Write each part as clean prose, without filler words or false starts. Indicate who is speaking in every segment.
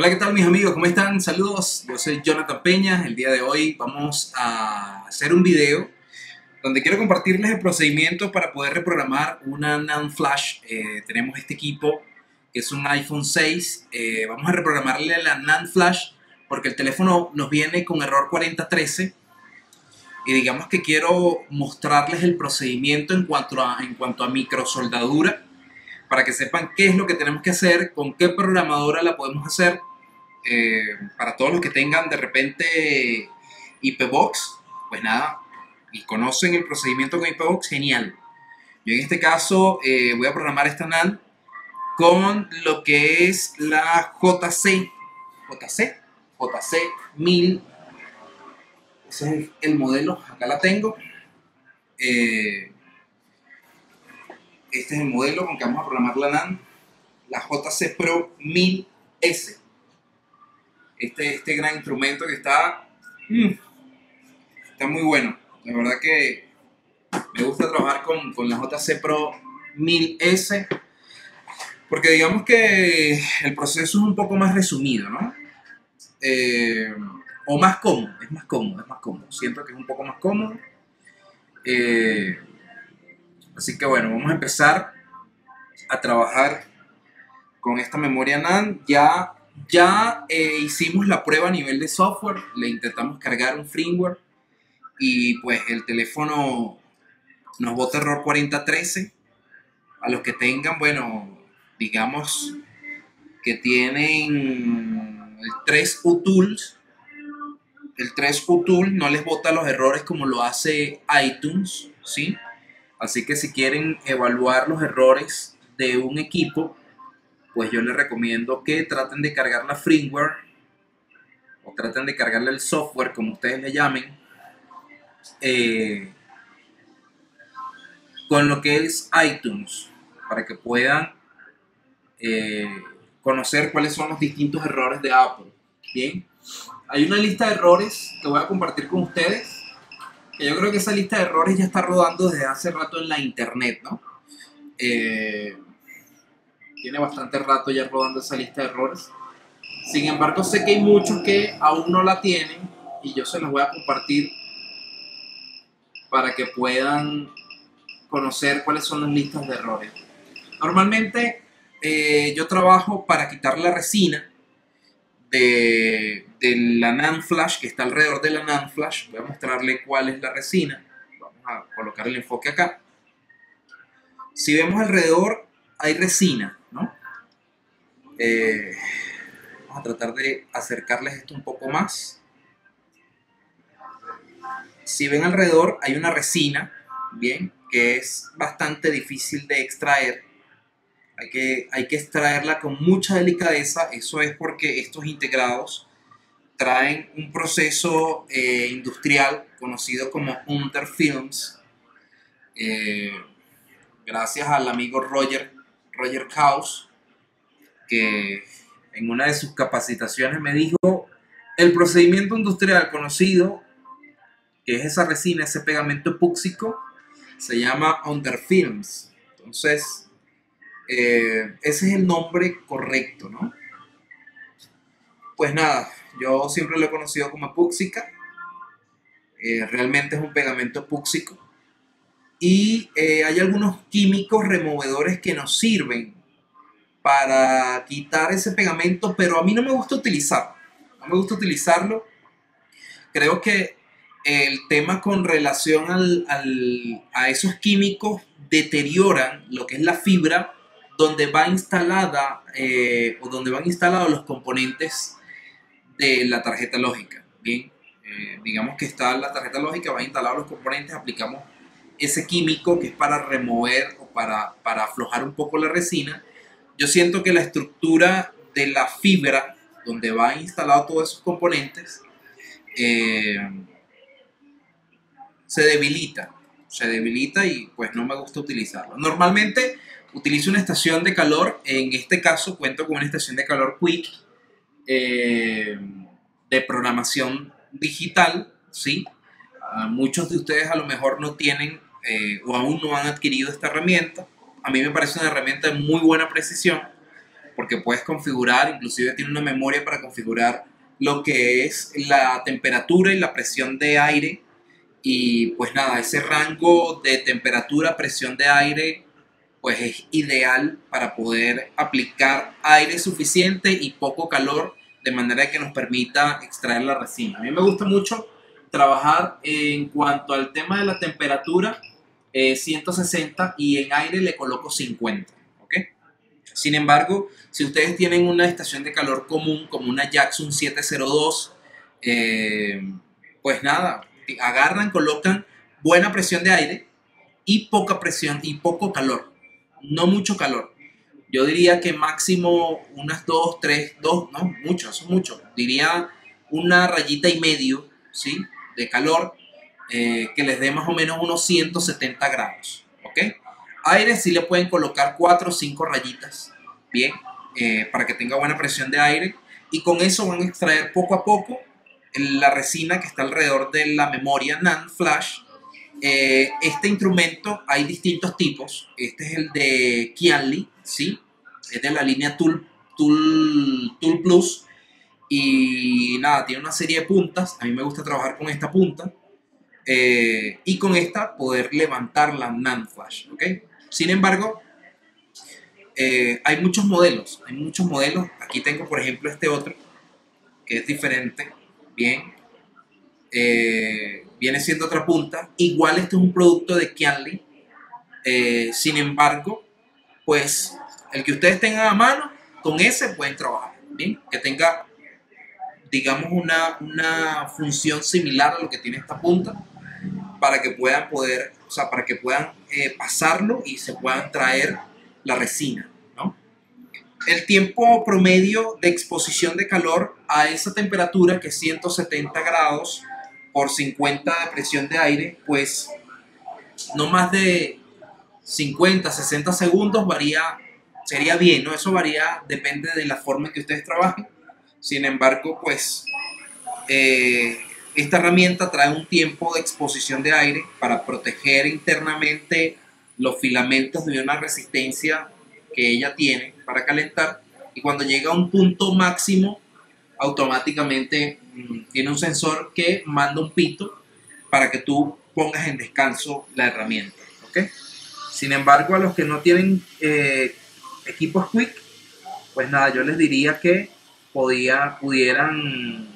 Speaker 1: Hola, ¿qué tal mis amigos? ¿Cómo están? Saludos, yo soy Jonathan Peña. El día de hoy vamos a hacer un video donde quiero compartirles el procedimiento para poder reprogramar una NAND flash. Tenemos este equipo que es un iPhone 6. Vamos a reprogramarle la NAND flash porque el teléfono nos viene con error 4013 y digamos que quiero mostrarles el procedimiento en cuanto a microsoldadura para que sepan qué es lo que tenemos que hacer, con qué programadora la podemos hacer. Para todos los que tengan de repente IPbox, pues nada, y conocen el procedimiento con IPbox, genial. Yo en este caso voy a programar esta NAND con lo que es la JC 1000. Ese es el modelo, acá la tengo. Este es el modelo con que vamos a programar la NAND, la JC Pro 1000S. Este gran instrumento que está muy bueno. La verdad que me gusta trabajar con la JC Pro 1000S porque digamos que el proceso es un poco más resumido, ¿no? O más cómodo, es más cómodo. Siento que es un poco más cómodo. Así que bueno, vamos a empezar a trabajar con esta memoria NAND. Ya hicimos la prueba a nivel de software, le intentamos cargar un firmware y pues el teléfono nos bota error 4013. A los que tengan, bueno, digamos que tienen el 3U Tools, el 3U Tool no les bota los errores como lo hace iTunes, ¿sí? Así que si quieren evaluar los errores de un equipo, pues yo les recomiendo que traten de cargar la firmware o traten de cargarle el software, como ustedes le llamen, con lo que es iTunes, para que puedan conocer cuáles son los distintos errores de Apple. Bien, hay una lista de errores que voy a compartir con ustedes, que yo creo que esa lista de errores ya está rodando desde hace rato en la internet, ¿no? Tiene bastante rato ya rodando esa lista de errores. Sin embargo, sé que hay muchos que aún no la tienen y yo se los voy a compartir para que puedan conocer cuáles son las listas de errores. Normalmente yo trabajo para quitar la resina de la NAND flash que está alrededor de la NAND flash. Voy a mostrarle cuál es la resina. Vamos a colocar el enfoque acá. Si vemos alrededor hay resina, ¿no? Vamos a tratar de acercarles esto un poco más. Si ven alrededor hay una resina, bien, que es bastante difícil de extraer. Hay que extraerla con mucha delicadeza. Eso es porque estos integrados traen un proceso industrial conocido como Unterfilms. Gracias al amigo Roger Kaus, que en una de sus capacitaciones me dijo el procedimiento industrial conocido, que es esa resina, ese pegamento epúxico, se llama Unterfilms. Entonces, ese es el nombre correcto, ¿no? Pues nada, yo siempre lo he conocido como epúxica. Realmente es un pegamento epúxico. Y hay algunos químicos removedores que nos sirven para quitar ese pegamento, pero a mí no me gusta utilizarlo. No me gusta utilizarlo. Creo que el tema con relación a esos químicos deterioran lo que es la fibra donde va instalada o donde van instalados los componentes de la tarjeta lógica. Bien, digamos que está la tarjeta lógica, va instalado los componentes, aplicamos ese químico que es para remover o para aflojar un poco la resina. Yo siento que la estructura de la fibra donde va instalado todos esos componentes se debilita y pues no me gusta utilizarlo. Normalmente utilizo una estación de calor. En este caso cuento con una estación de calor Quick de programación digital, ¿sí? Muchos de ustedes a lo mejor no tienen o aún no han adquirido esta herramienta. A mí me parece una herramienta de muy buena precisión porque puedes configurar, inclusive tiene una memoria para configurar lo que es la temperatura y la presión de aire. Y pues nada, ese rango de temperatura, presión de aire, pues es ideal para poder aplicar aire suficiente y poco calor, de manera que nos permita extraer la resina. A mí me gusta mucho trabajar en cuanto al tema de la temperatura, 160, y en aire le coloco 50, ¿ok? Sin embargo, si ustedes tienen una estación de calor común como una Jackson 702, pues nada, agarran, colocan buena presión de aire y poca presión y poco calor, no mucho calor. Yo diría que máximo unas 2, 3, 2, no, mucho, son mucho. Diría una rayita y medio, ¿sí? De calor, que les dé más o menos unos 170 grados, ¿ok? Aire sí le pueden colocar 4 o 5 rayitas, bien, para que tenga buena presión de aire. Y con eso van a extraer poco a poco la resina que está alrededor de la memoria NAND flash. Este instrumento hay distintos tipos. Este es el de Kianli, ¿sí? Es de la línea Tool Plus. Y nada, tiene una serie de puntas. A mí me gusta trabajar con esta punta. Y con esta poder levantar la NAND flash, ¿ok? Sin embargo, hay muchos modelos. Hay muchos modelos. Aquí tengo, por ejemplo, este otro, que es diferente. Bien. Viene siendo otra punta. Igual este es un producto de Kianli. Sin embargo, pues el que ustedes tengan a mano, con ese pueden trabajar, ¿bien? Que tenga, digamos, una función similar a lo que tiene esta punta, para que puedan para que puedan pasarlo y se puedan traer la resina, ¿no? El tiempo promedio de exposición de calor a esa temperatura, que es 170 grados por 50 de presión de aire, pues no más de 50, 60 segundos sería bien, ¿no? Eso varía, depende de la forma en que ustedes trabajen. Sin embargo, pues esta herramienta trae un tiempo de exposición de aire para proteger internamente los filamentos de una resistencia que ella tiene para calentar, y cuando llega a un punto máximo, automáticamente tiene un sensor que manda un pito para que tú pongas en descanso la herramienta, ¿ok? Sin embargo, a los que no tienen equipos Quick, pues nada, yo les diría que pudieran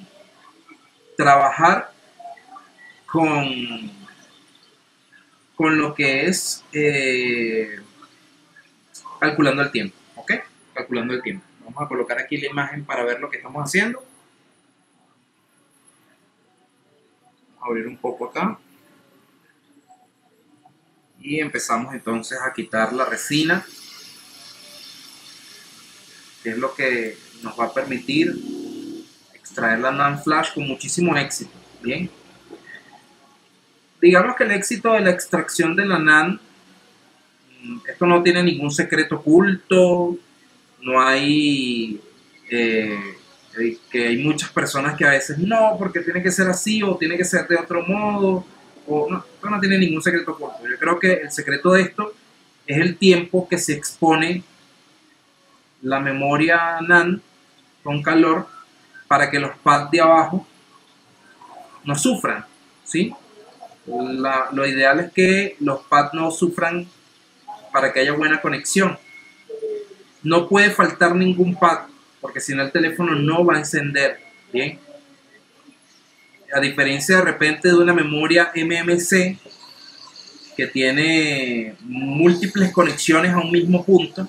Speaker 1: trabajar con, con lo que es calculando el tiempo, ¿ok? Calculando el tiempo. Vamos a colocar aquí la imagen para ver lo que estamos haciendo. Vamos a abrir un poco acá. Y empezamos entonces a quitar la resina, que es lo que nos va a permitir extraer la NAND flash con muchísimo éxito. Bien. Digamos que el éxito de la extracción de la NAND, esto no tiene ningún secreto oculto, no hay que hay muchas personas que a veces no, porque tiene que ser así o tiene que ser de otro modo, o no, esto no tiene ningún secreto oculto. Yo creo que el secreto de esto es el tiempo que se expone la memoria NAND con calor para que los pads de abajo no sufran, ¿sí? Lo ideal es que los pads no sufran para que haya buena conexión. No puede faltar ningún pad, porque si no el teléfono no va a encender, ¿bien? A diferencia de repente de una memoria MMC que tiene múltiples conexiones a un mismo punto,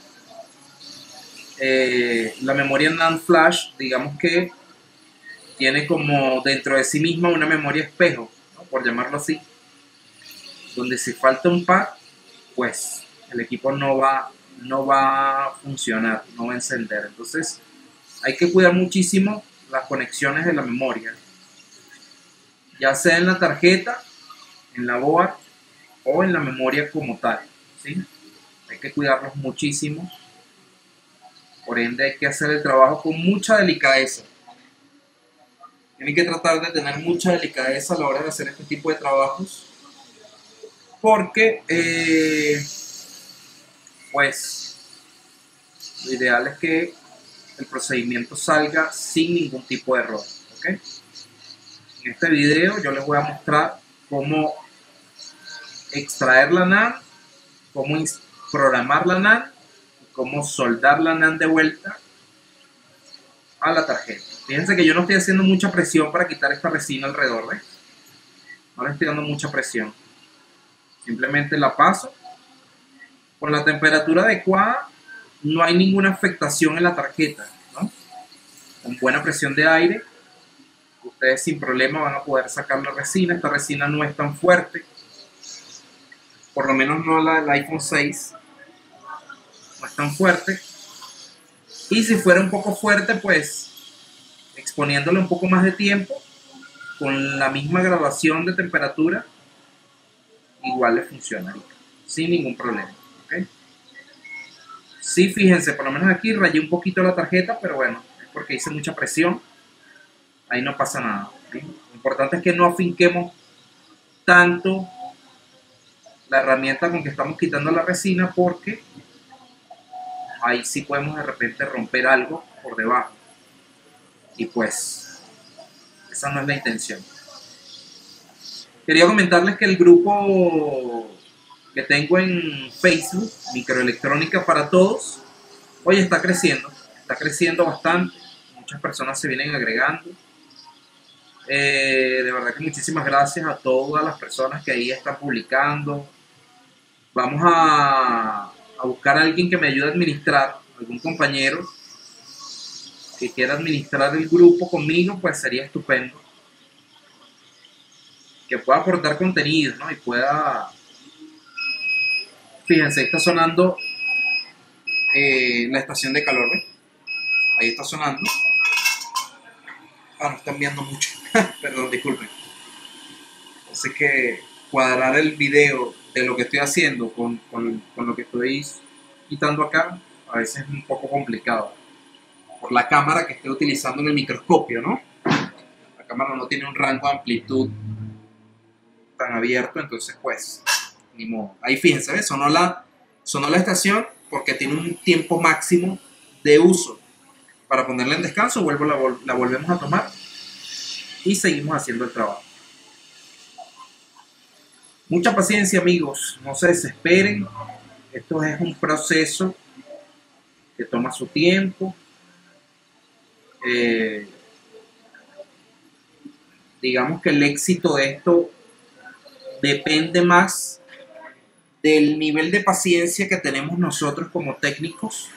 Speaker 1: la memoria NAND flash, digamos que tiene como dentro de sí misma una memoria espejo, ¿no? Por llamarlo así, donde si falta un pad, pues el equipo no va a funcionar, no va a encender. Entonces hay que cuidar muchísimo las conexiones de la memoria, ya sea en la tarjeta, en la board o en la memoria como tal, ¿sí? Hay que cuidarlos muchísimo. Por ende hay que hacer el trabajo con mucha delicadeza. Tienen que tratar de tener mucha delicadeza a la hora de hacer este tipo de trabajos, porque pues lo ideal es que el procedimiento salga sin ningún tipo de error. ¿Ok? En este video yo les voy a mostrar cómo extraer la NAND, cómo programar la NAND, cómo soldar la NAND de vuelta a la tarjeta. Fíjense que yo no estoy haciendo mucha presión para quitar esta resina alrededor, ¿ves? No le estoy dando mucha presión. Simplemente la paso. Con la temperatura adecuada no hay ninguna afectación en la tarjeta, ¿no? Con buena presión de aire, ustedes sin problema van a poder sacar la resina. Esta resina no es tan fuerte, por lo menos no la del iPhone 6, no es tan fuerte. Y si fuera un poco fuerte, pues exponiéndole un poco más de tiempo, con la misma graduación de temperatura, igual le funcionaría, sin ningún problema. ¿Okay? Sí, fíjense, por lo menos aquí rayé un poquito la tarjeta, pero bueno, es porque hice mucha presión, ahí no pasa nada. ¿Sí? Lo importante es que no afinquemos tanto la herramienta con que estamos quitando la resina, porque ahí sí podemos de repente romper algo por debajo, y pues esa no es la intención. Quería comentarles que el grupo que tengo en Facebook, Microelectrónica para Todos, hoy está creciendo bastante, muchas personas se vienen agregando. De verdad que muchísimas gracias a todas las personas que ahí están publicando. Vamos a buscar a alguien que me ayude a administrar, algún compañero que quiera administrar el grupo conmigo, pues sería estupendo. Que pueda aportar contenido, ¿no? Y pueda... Fíjense, está sonando la estación de calor, ¿ves? Ahí está sonando. Ah, no están viendo mucho. Perdón, disculpen. Así que cuadrar el video de lo que estoy haciendo con lo que estoy quitando acá, a veces es un poco complicado. Por la cámara que estoy utilizando en el microscopio, ¿no? La cámara no tiene un rango de amplitud tan abierto, entonces pues, ni modo. Ahí fíjense, ¿ves? Sonó la estación porque tiene un tiempo máximo de uso. Para ponerla en descanso, la volvemos a tomar y seguimos haciendo el trabajo. Mucha paciencia, amigos, no se desesperen. Esto es un proceso que toma su tiempo. Digamos que el éxito de esto depende más del nivel de paciencia que tenemos nosotros como técnicos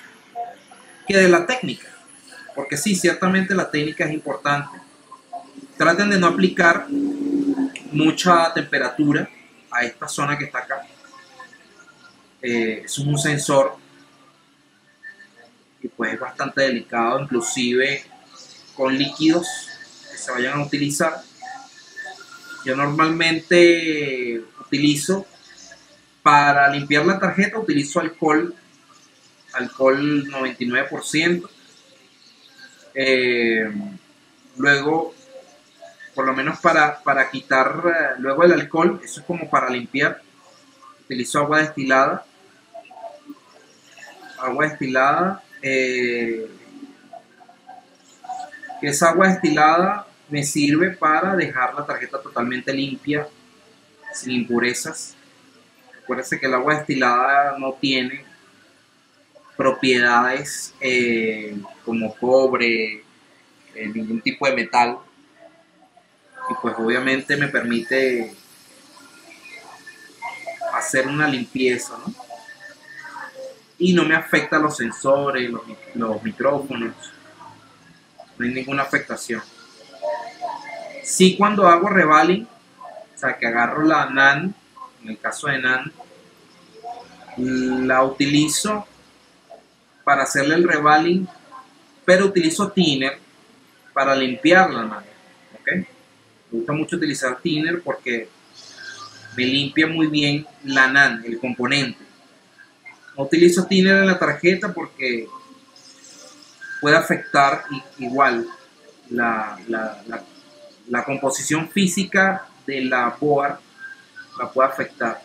Speaker 1: que de la técnica. Porque sí, ciertamente la técnica es importante. Traten de no aplicar mucha temperatura a esta zona que está acá. Es un sensor y pues es bastante delicado, inclusive con líquidos que se vayan a utilizar. Yo normalmente utilizo, para limpiar la tarjeta, utilizo alcohol 99%. Luego, por lo menos para quitar luego el alcohol, eso es como para limpiar, utilizo agua destilada. Que esa agua destilada me sirve para dejar la tarjeta totalmente limpia, sin impurezas. Acuérdense que el agua destilada no tiene propiedades como cobre, ningún tipo de metal, y pues obviamente me permite hacer una limpieza, ¿no? Y no me afecta los sensores, los micrófonos, no hay ninguna afectación. Sí, cuando hago revaling, o sea que agarro la NAND, en el caso de NAND, la utilizo para hacerle el revaling, pero utilizo thinner para limpiar la NAND. ¿Okay? Me gusta mucho utilizar thinner porque me limpia muy bien la NAND, el componente. No utilizo thinner en la tarjeta porque puede afectar igual la composición física de la board, la puede afectar.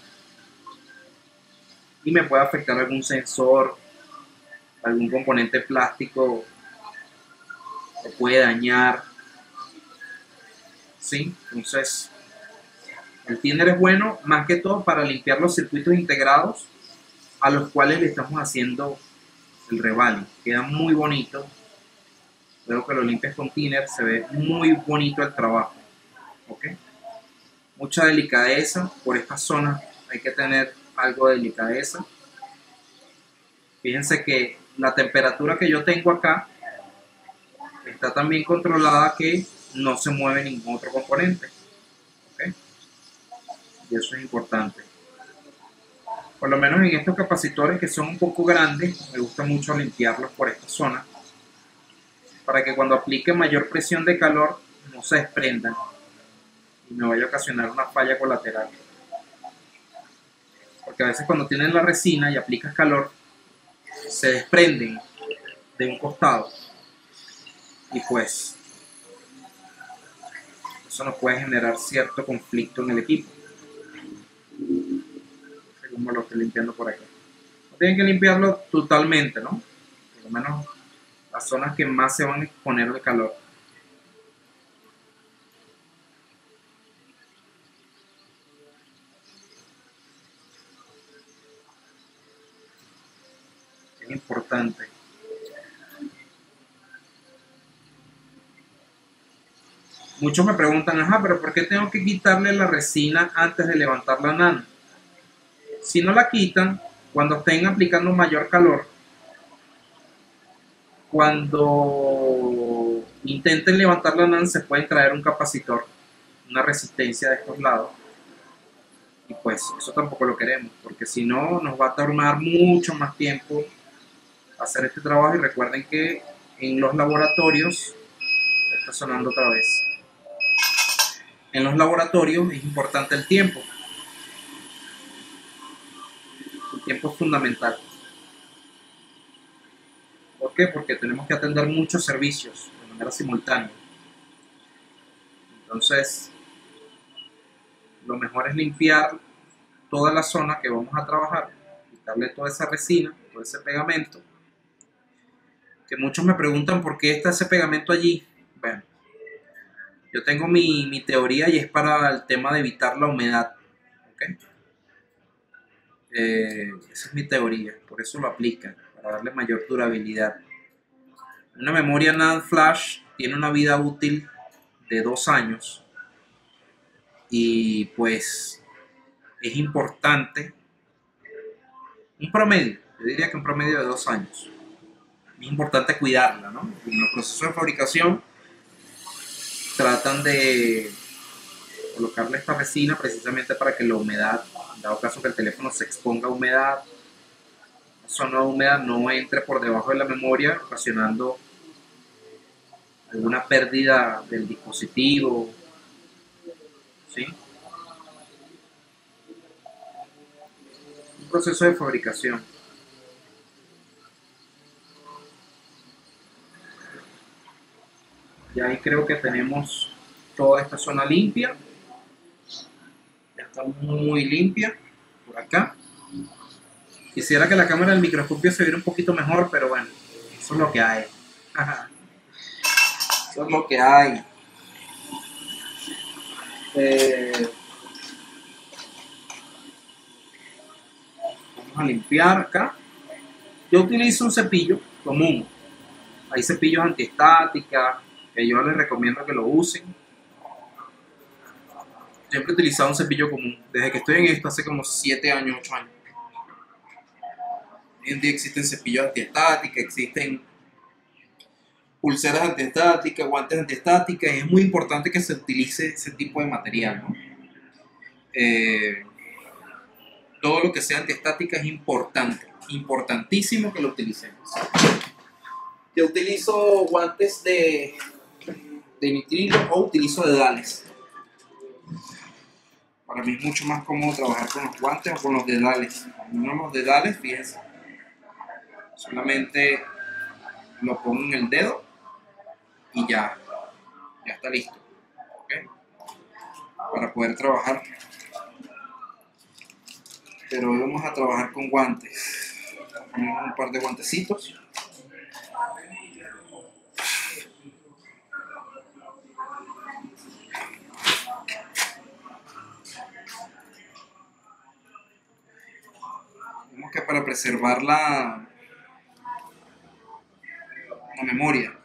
Speaker 1: Y me puede afectar algún sensor, algún componente plástico o puede dañar, ¿sí? Entonces, el thinner es bueno más que todo para limpiar los circuitos integrados a los cuales le estamos haciendo el revaling. Queda muy bonito. Luego que lo limpias con thinner, se ve muy bonito el trabajo. ¿Ok? Mucha delicadeza por esta zona. Hay que tener algo de delicadeza. Fíjense que la temperatura que yo tengo acá está tan bien controlada que no se mueve ningún otro componente. ¿Ok? Y eso es importante. Por lo menos en estos capacitores que son un poco grandes, me gusta mucho limpiarlos por esta zona para que cuando aplique mayor presión de calor no se desprendan y me vaya a ocasionar una falla colateral. Porque a veces cuando tienes la resina y aplicas calor, se desprenden de un costado y pues eso nos puede generar cierto conflicto en el equipo, según me lo estoy limpiando por aquí. No tienen que limpiarlo totalmente, ¿no? Por lo menos las zonas que más se van a exponer al calor. Es importante. Muchos me preguntan, ajá, pero ¿por qué tengo que quitarle la resina antes de levantar la NAND? Si no la quitan, cuando estén aplicando mayor calor, cuando intenten levantar la NAND se puede traer un capacitor, una resistencia de estos lados, y pues eso tampoco lo queremos, porque si no nos va a tomar mucho más tiempo hacer este trabajo. Y recuerden que en los laboratorios, está sonando otra vez, en los laboratorios es importante el tiempo es fundamental. ¿Por qué? Porque tenemos que atender muchos servicios de manera simultánea. Entonces, lo mejor es limpiar toda la zona que vamos a trabajar, quitarle toda esa resina, todo ese pegamento. Que muchos me preguntan por qué está ese pegamento allí. Bueno, yo tengo mi teoría y es para el tema de evitar la humedad. ¿Okay? Esa es mi teoría, por eso lo aplican, para darle mayor durabilidad. Una memoria NAND flash tiene una vida útil de 2 años y pues es importante, un promedio, yo diría que un promedio de 2 años. Es importante cuidarla, ¿no? En los procesos de fabricación tratan de colocarle esta resina precisamente para que la humedad, en dado caso que el teléfono se exponga a humedad, la zona húmeda no entre por debajo de la memoria, ocasionando alguna pérdida del dispositivo, ¿sí? Un proceso de fabricación. Y ahí creo que tenemos toda esta zona limpia. Ya está muy limpia por acá. Quisiera que la cámara del microscopio se viera un poquito mejor, pero bueno, eso es lo que hay. Eso es lo que hay. Vamos a limpiar acá. Yo utilizo un cepillo común. Hay cepillos antiestática que yo les recomiendo que lo usen. Siempre he utilizado un cepillo común. Desde que estoy en esto hace como 7 años, 8 años. Hoy en día existen cepillos antiestáticos, existen pulseras antiestáticas, guantes antiestáticas, y es muy importante que se utilice ese tipo de material, ¿no? Todo lo que sea antiestática es importante, importantísimo que lo utilicemos. Yo utilizo guantes de nitrilo o utilizo dedales. Para mí es mucho más cómodo trabajar con los guantes o con los dedales. No los dedales, fíjense, solamente lo pongo en el dedo y ya está listo, ¿okay? Para poder trabajar. Pero hoy vamos a trabajar con guantes. Ponemos un par de guantecitos. para preservar la memoria.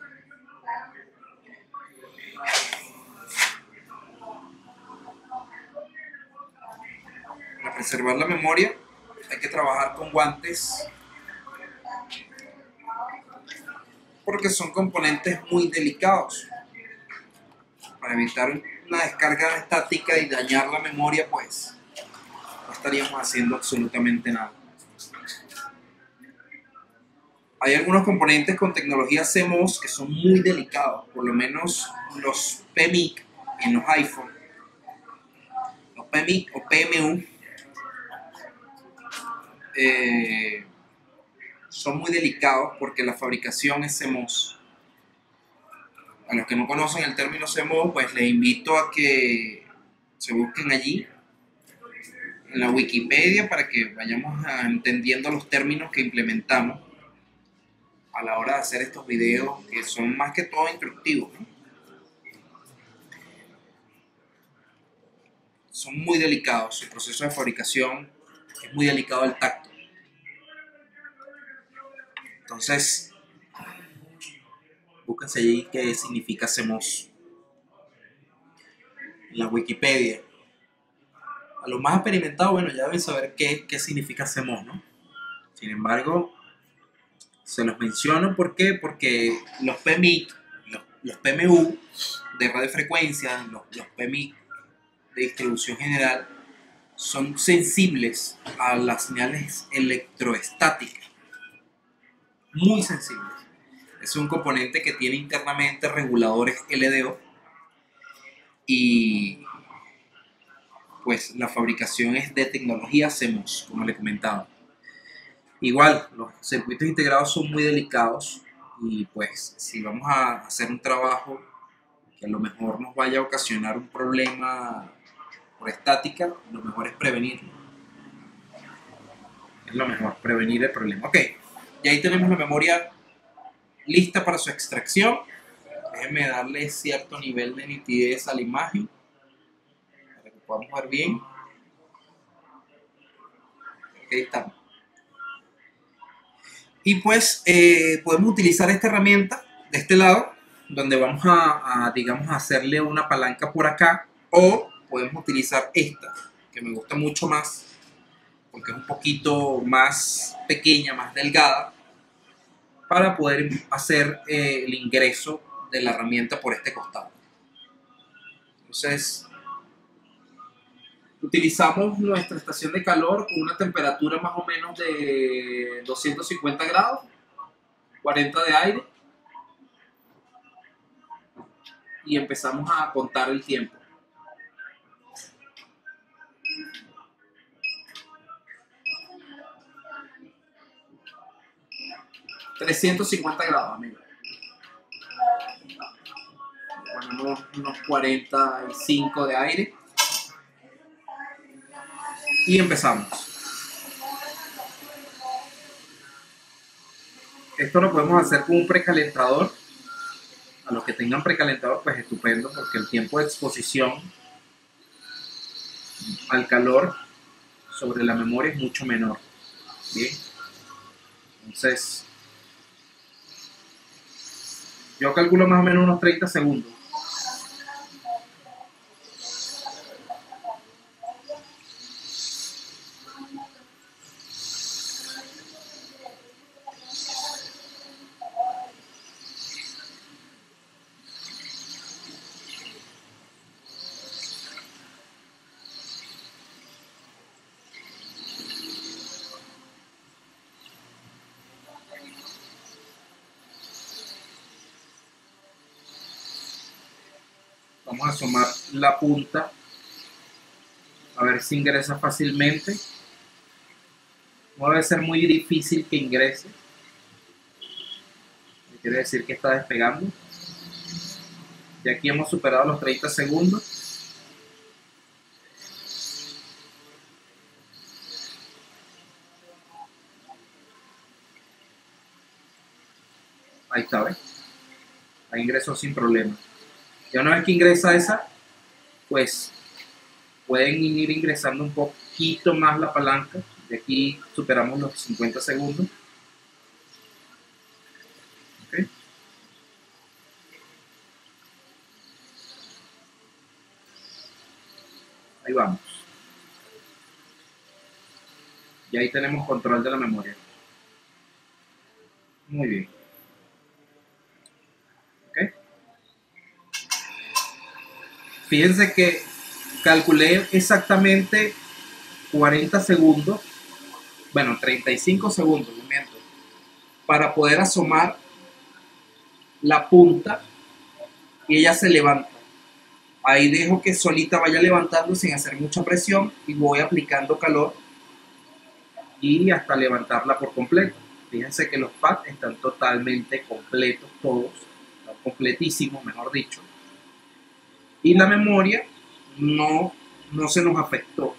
Speaker 1: Para preservar la memoria hay que trabajar con guantes porque son componentes muy delicados. Para evitar una descarga estática y dañar la memoria, pues no estaríamos haciendo absolutamente nada. Hay algunos componentes con tecnología CMOS que son muy delicados, por lo menos los PMIC en los iPhone, los PMIC o PMU, son muy delicados porque la fabricación es CMOS. A los que no conocen el término CMOS, pues les invito a que se busquen allí en la Wikipedia para que vayamos entendiendo los términos que implementamos a la hora de hacer estos videos que son más que todo instructivos, ¿no? Son muy delicados, el proceso de fabricación es muy delicado al tacto. Entonces, búsquense allí qué significa CMOS en la Wikipedia. A los más experimentados, bueno, ya deben saber qué significa CMOS, ¿no? Sin embargo, se los menciono, ¿por qué? Porque los PMIC, los PMU de radiofrecuencia, los PMIC de distribución general, son sensibles a las señales electroestáticas, muy sensibles. Es un componente que tiene internamente reguladores LDO y pues la fabricación es de tecnología CMOS, como le comentaba. Igual, los circuitos integrados son muy delicados y pues si vamos a hacer un trabajo que a lo mejor nos vaya a ocasionar un problema por estática, lo mejor es prevenirlo. Es lo mejor, prevenir el problema. Ok, y ahí tenemos la memoria lista para su extracción. Déjenme darle cierto nivel de nitidez a la imagen para que podamos ver bien. Ahí estamos. Y pues podemos utilizar esta herramienta de este lado, donde vamos digamos, a hacerle una palanca por acá, o podemos utilizar esta, que me gusta mucho más, porque es un poquito más pequeña, más delgada, para poder hacer el ingreso de la herramienta por este costado. Entonces, utilizamos nuestra estación de calor con una temperatura más o menos de 250 grados, 40 de aire, y empezamos a contar el tiempo. $350 grados, amigos. Ponemos unos 45 de aire y empezamos. Esto lo podemos hacer con un precalentador. A los que tengan precalentador, pues estupendo, porque el tiempo de exposición al calor sobre la memoria es mucho menor. Bien, entonces yo calculo más o menos unos 30 segundos. Vamos a asomar la punta a ver si ingresa fácilmente. No debe ser muy difícil que ingrese. Quiere decir que está despegando. Y aquí hemos superado los 30 segundos. Ahí está, ¿ves? Ahí ingresó sin problema. Ya una vez que ingresa esa, pues pueden ir ingresando un poquito más la palanca, De aquí superamos los 50 segundos. ¿Okay? Ahí vamos. Y ahí tenemos control de la memoria. Muy bien. ¿Okay? Fíjense que calculé exactamente 40 segundos, bueno, 35 segundos, no miento, para poder asomar la punta y ella se levanta. Ahí dejo que solita vaya levantando sin hacer mucha presión y voy aplicando calor y hasta levantarla por completo. Fíjense que los pads están totalmente completos, todos, están completísimos, mejor dicho. Y la memoria no se nos afectó.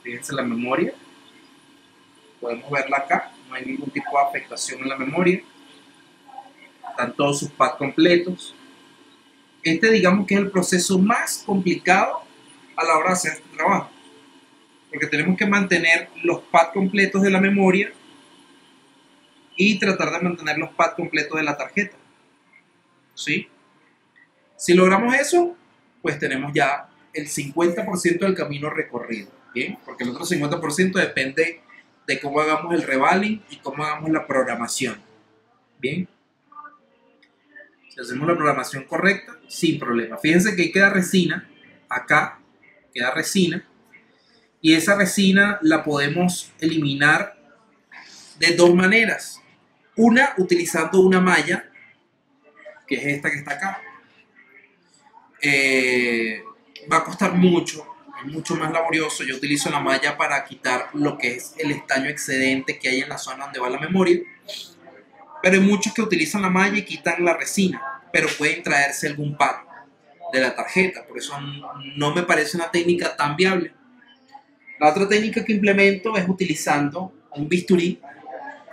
Speaker 1: Fíjense la memoria, podemos verla acá, no hay ningún tipo de afectación en la memoria. Están todos sus pads completos. Este digamos que es el proceso más complicado a la hora de hacer este trabajo, porque tenemos que mantener los pads completos de la memoria y tratar de mantener los pads completos de la tarjeta. ¿Sí? Si logramos eso, pues tenemos ya el 50% del camino recorrido, ¿bien? Porque el otro 50% depende de cómo hagamos el revaling y cómo hagamos la programación, ¿bien? Si hacemos la programación correcta, sin problema. Fíjense que ahí queda resina, acá queda resina, y esa resina la podemos eliminar de dos maneras. Una, utilizando una malla, que es esta que está acá. Va a costar mucho, es mucho más laborioso. Yo utilizo la malla para quitar lo que es el estaño excedente que hay en la zona donde va la memoria, pero hay muchos que utilizan la malla y quitan la resina, pero pueden traerse algún pad de la tarjeta, por eso no me parece una técnica tan viable. La otra técnica que implemento es utilizando un bisturí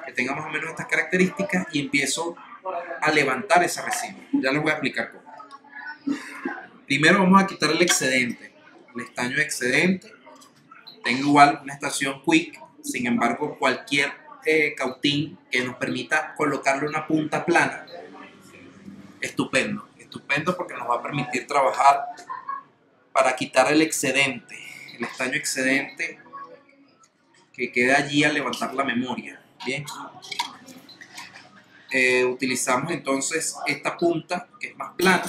Speaker 1: que tenga más o menos estas características y empiezo a levantar esa resina. Ya les voy a explicar cómo. Primero vamos a quitar el excedente, el estaño excedente. Tengo igual una estación Quick, sin embargo cualquier cautín que nos permita colocarle una punta plana, estupendo, estupendo porque nos va a permitir trabajar para quitar el excedente, el estaño excedente que queda allí al levantar la memoria. Bien, utilizamos entonces esta punta que es más plana.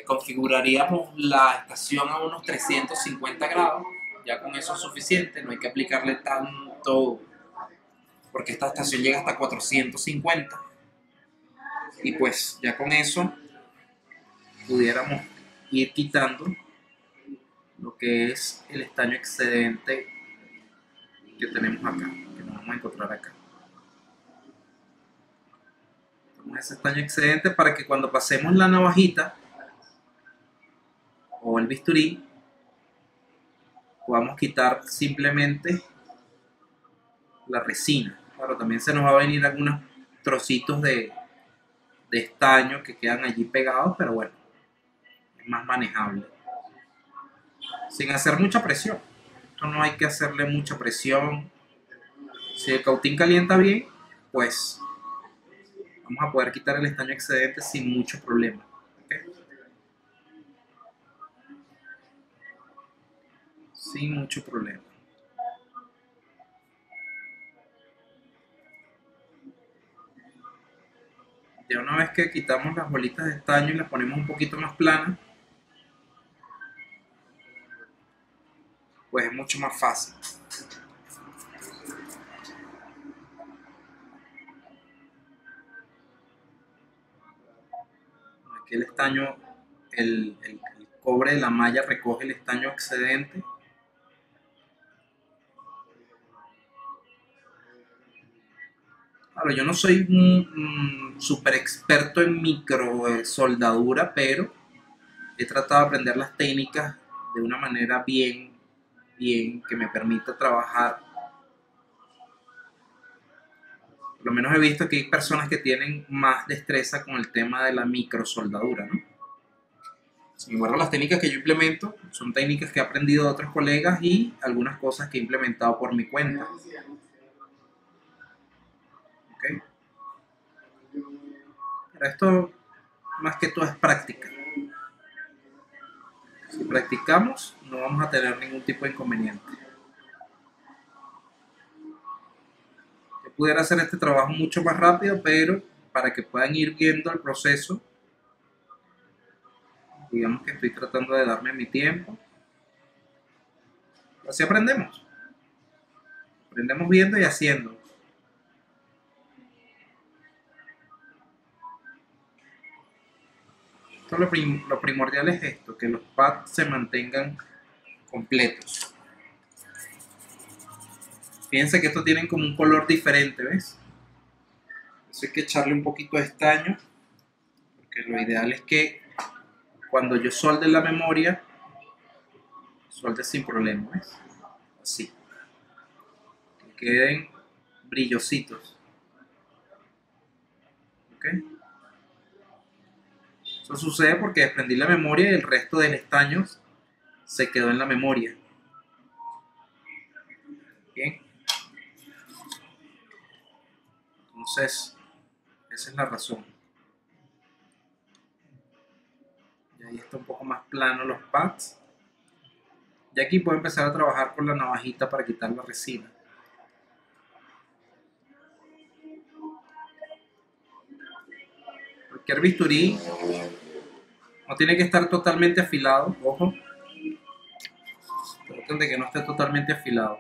Speaker 1: Configuraríamos la estación a unos 350 grados, ya con eso es suficiente, no hay que aplicarle tanto porque esta estación llega hasta 450 y pues ya con eso pudiéramos ir quitando lo que es el estaño excedente que tenemos acá, que nos vamos a encontrar acá. Ese estaño excedente para que cuando pasemos la navajita o el bisturí podamos quitar simplemente la resina. Claro, también se nos va a venir algunos trocitos de estaño que quedan allí pegados, pero bueno, es más manejable sin hacer mucha presión. Esto no hay que hacerle mucha presión. Si el cautín calienta bien, pues vamos a poder quitar el estaño excedente sin mucho problema. ¿Okay? Sin mucho problema. Ya una vez que quitamos las bolitas de estaño y las ponemos un poquito más planas, pues es mucho más fácil. Aquí el estaño, el cobre de la malla recoge el estaño excedente. Claro, yo no soy un súper experto en micro soldadura, pero he tratado de aprender las técnicas de una manera bien que me permita trabajar. Por lo menos he visto que hay personas que tienen más destreza con el tema de la micro soldadura, ¿no? Sin embargo, las técnicas que yo implemento son técnicas que he aprendido de otros colegas y algunas cosas que he implementado por mi cuenta. ¿Ok? Pero esto más que todo es práctica. Si practicamos, no vamos a tener ningún tipo de inconveniente. Yo pudiera hacer este trabajo mucho más rápido, pero para que puedan ir viendo el proceso, digamos que estoy tratando de darme mi tiempo. Así aprendemos. Aprendemos viendo y haciendo. Esto lo primordial es esto, que los pads se mantengan completos. Fíjense que estos tienen como un color diferente, ¿ves? Entonces hay que echarle un poquito de estaño, porque lo ideal es que cuando yo solde la memoria, solde sin problema, ¿ves? Así, que queden brillositos, ¿ok? Eso sucede porque desprendí la memoria y el resto del estaño se quedó en la memoria. Bien, entonces esa es la razón. Y ahí está un poco más plano los pads. Y aquí puedo empezar a trabajar con la navajita para quitar la resina. Cualquier bisturí no tiene que estar totalmente afilado, ojo. Traten de que no esté totalmente afilado.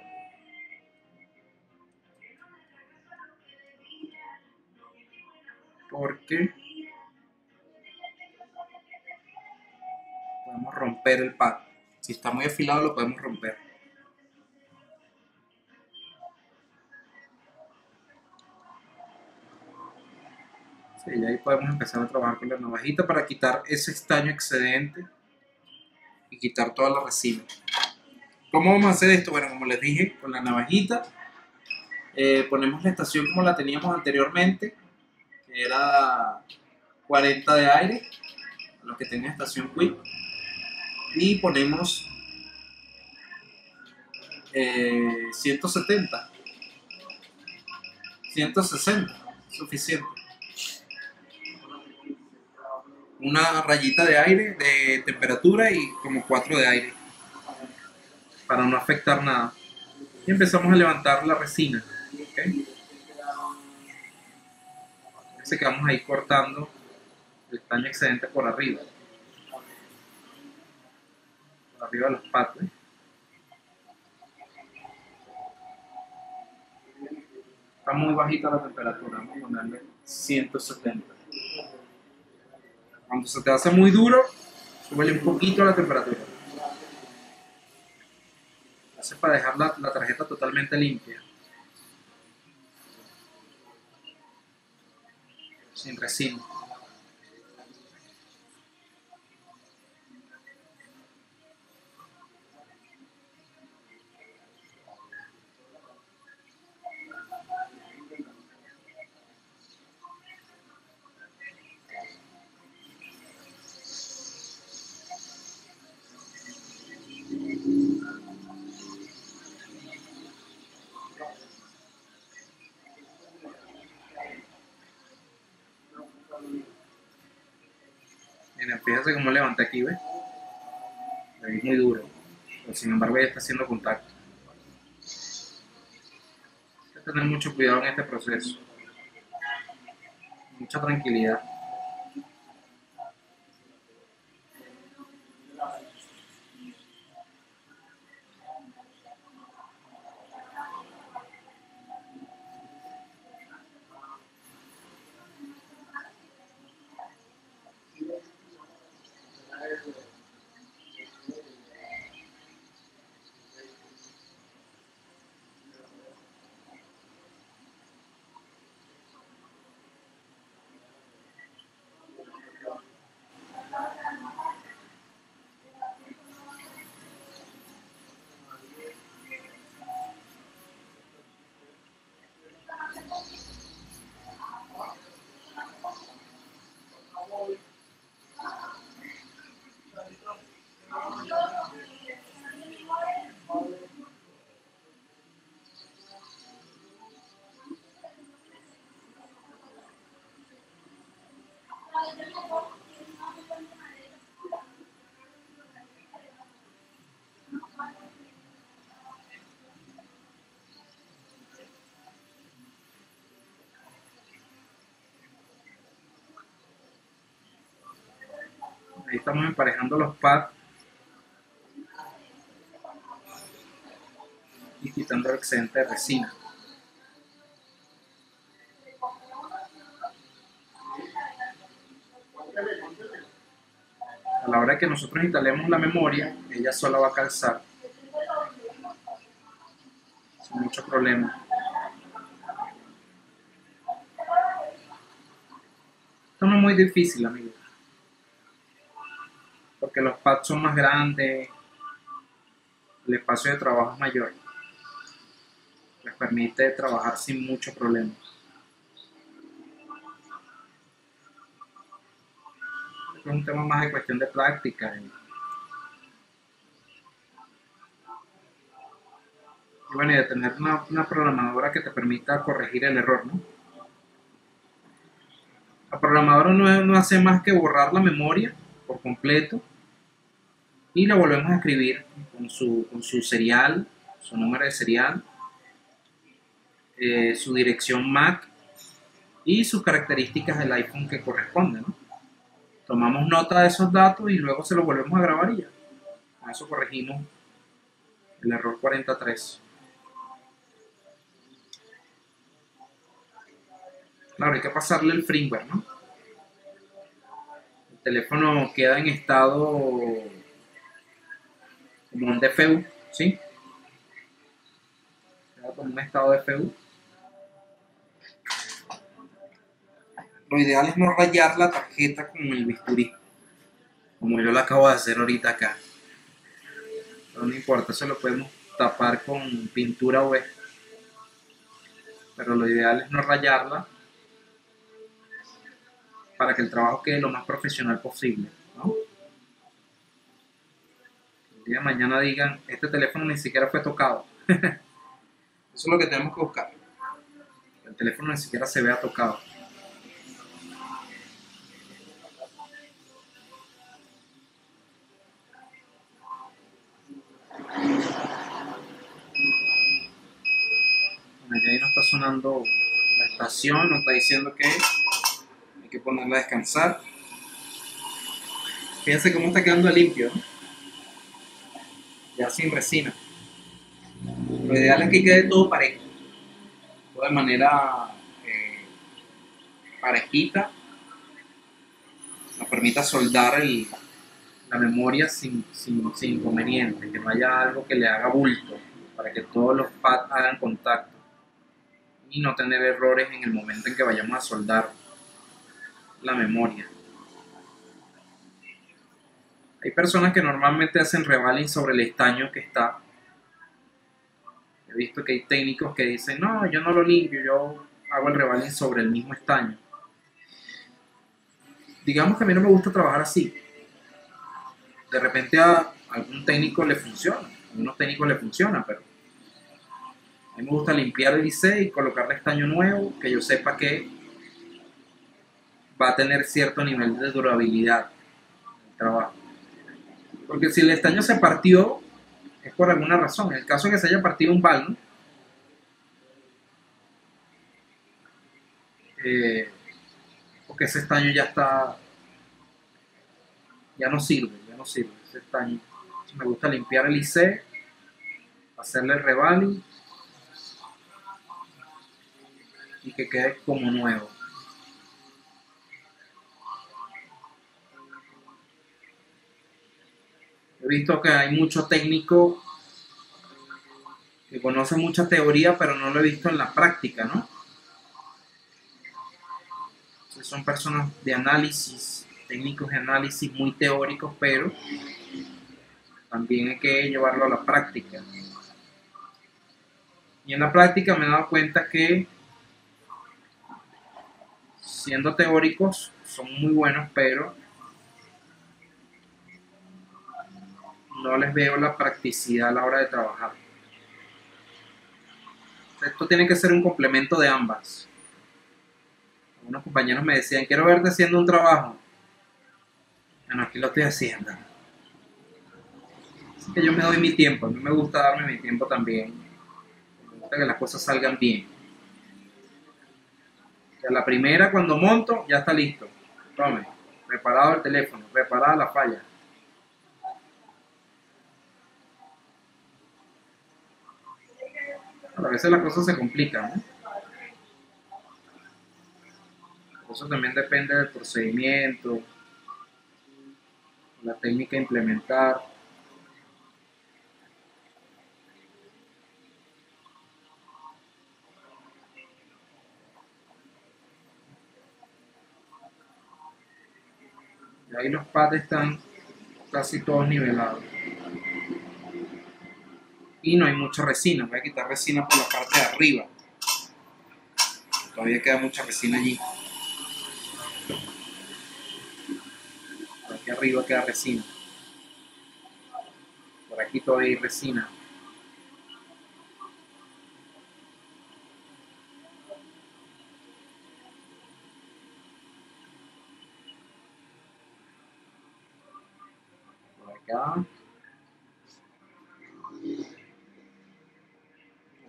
Speaker 1: Porque podemos romper el pad. Si está muy afilado lo podemos romper. Sí, y ahí podemos empezar a trabajar con la navajita para quitar ese estaño excedente y quitar toda la resina. ¿Cómo vamos a hacer esto? Bueno, como les dije, con la navajita ponemos la estación como la teníamos anteriormente, que era 40 de aire, los que tenía estación quick, y ponemos 170, 160, suficiente. Una rayita de aire, de temperatura y como 4 de aire, para no afectar nada. Y empezamos a levantar la resina. ¿Okay? Así que vamos a ir cortando el estaño excedente por arriba de los patos. Está muy bajita la temperatura, vamos a ponerle 170. Cuando se te hace muy duro, súbele un poquito la temperatura. Hace para dejar la tarjeta totalmente limpia, sin resina. Miren, fíjense cómo levanté aquí, ¿ves? Es muy duro, pero sin embargo ya está haciendo contacto. Hay que tener mucho cuidado en este proceso, mucha tranquilidad. Ahí estamos emparejando los pads y quitando el excedente de resina. A la hora que nosotros instalemos la memoria, ella sola va a calzar sin mucho problema. Esto no es muy difícil, amigos, porque los pads son más grandes, el espacio de trabajo es mayor, les permite trabajar sin mucho problema. Es un tema más de cuestión de práctica y bueno, y de tener una programadora que te permita corregir el error, ¿no? La programadora no hace más que borrar la memoria por completo y la volvemos a escribir con su serial, su número de serial, su dirección MAC y sus características del iPhone que corresponden, ¿no? Tomamos nota de esos datos y luego se los volvemos a grabar y ya. Con eso corregimos el error 43. Claro, hay que pasarle el firmware, ¿no? El teléfono queda en estado como un DFU, ¿sí? Queda como un estado DFU. Lo ideal es no rayar la tarjeta con el bisturí, como yo lo acabo de hacer ahorita acá. Pero no importa, eso lo podemos tapar con pintura UV. Pero lo ideal es no rayarla para que el trabajo quede lo más profesional posible, ¿no? El día de mañana digan, este teléfono ni siquiera fue tocado. Eso es lo que tenemos que buscar. El teléfono ni siquiera se vea tocado. Bueno, ya ahí nos está sonando la estación, nos está diciendo que hay que ponerla a descansar. Fíjense cómo está quedando limpio, ¿no? Ya sin resina. Lo ideal es que quede todo parejo, todo de manera parejita, nos permita soldar la memoria sin inconveniente, que no haya algo que le haga bulto, para que todos los pads hagan contacto y no tener errores en el momento en que vayamos a soldar la memoria. Hay personas que normalmente hacen revaling sobre el estaño que está. He visto que hay técnicos que dicen, no, yo no lo limpio, yo hago el revaling sobre el mismo estaño. Digamos que a mí no me gusta trabajar así. De repente a algún técnico le funciona, a algunos técnicos le funciona, pero a mí me gusta limpiar el IC y colocarle estaño nuevo, que yo sepa que va a tener cierto nivel de durabilidad el trabajo. Porque si el estaño se partió, es por alguna razón. En el caso de que se haya partido un balón, porque ese estaño ya no sirve ese estaño. Me gusta limpiar el IC, hacerle el revaling y que quede como nuevo. He visto que hay muchos técnicos que conocen mucha teoría, pero no lo he visto en la práctica, ¿no? Entonces son personas de análisis, técnicos de análisis muy teóricos, pero también hay que llevarlo a la práctica. Y en la práctica me he dado cuenta que siendo teóricos son muy buenos, pero no les veo la practicidad a la hora de trabajar. Esto tiene que ser un complemento de ambas. Unos compañeros me decían, quiero verte haciendo un trabajo. Bueno, aquí lo estoy haciendo. Así que yo me doy mi tiempo, a mí me gusta darme mi tiempo también. Me gusta que las cosas salgan bien. O sea, la primera cuando monto, ya está listo. Tome, preparado el teléfono, preparada la falla. A veces las cosas se complican, ¿no? Eso también depende del procedimiento, la técnica a implementar. Y ahí los pads están casi todos nivelados. Y no hay mucha resina, voy a quitar resina por la parte de arriba. Todavía queda mucha resina allí. Por aquí arriba queda resina. Por aquí todavía hay resina. Por acá.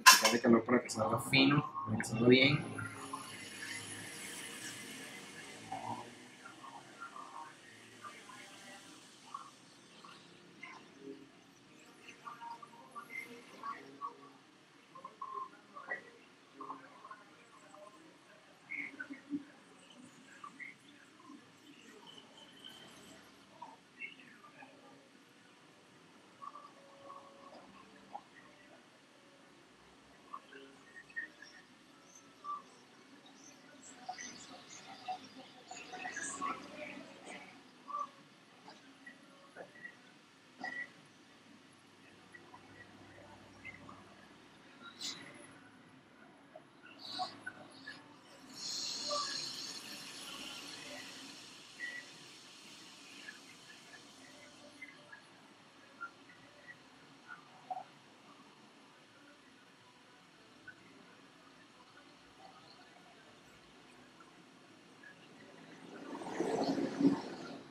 Speaker 1: Quitarle calor para que salga fino, para que salga bien.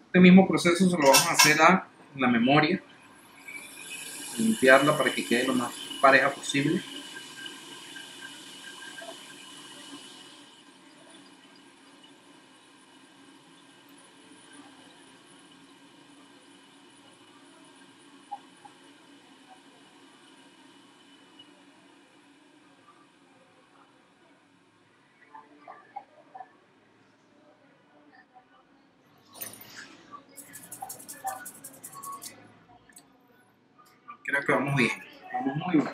Speaker 1: Este mismo proceso se lo vamos a hacer a la memoria, limpiarla para que quede lo más pareja posible. Creo que vamos bien, vamos muy bien.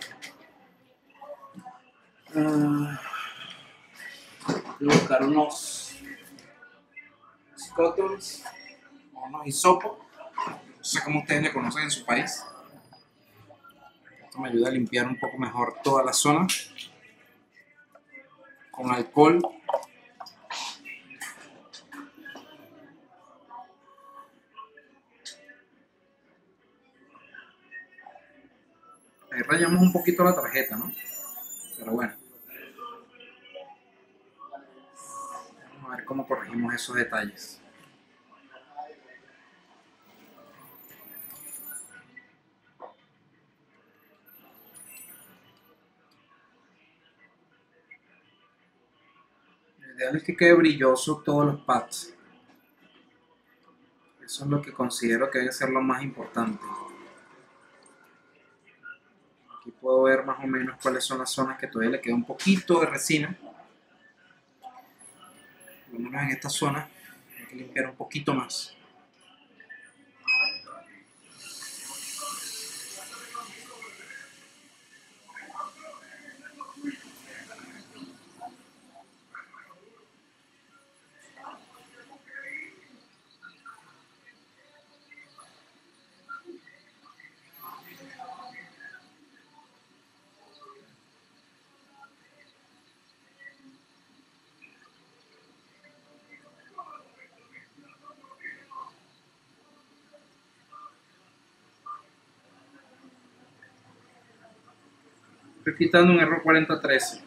Speaker 1: Voy a buscar unos scotoms, unos hisopos, no sé cómo ustedes le conocen en su país. Esto me ayuda a limpiar un poco mejor toda la zona con alcohol. Ahí rayamos un poquito la tarjeta, ¿no? Pero bueno, vamos a ver cómo corregimos esos detalles. Lo ideal es que quede brilloso todos los pads. Eso es lo que considero que debe ser lo más importante. Aquí puedo ver más o menos cuáles son las zonas que todavía le queda un poquito de resina. Por lo menos en esta zona hay que limpiar un poquito más. Estoy quitando un error 4013.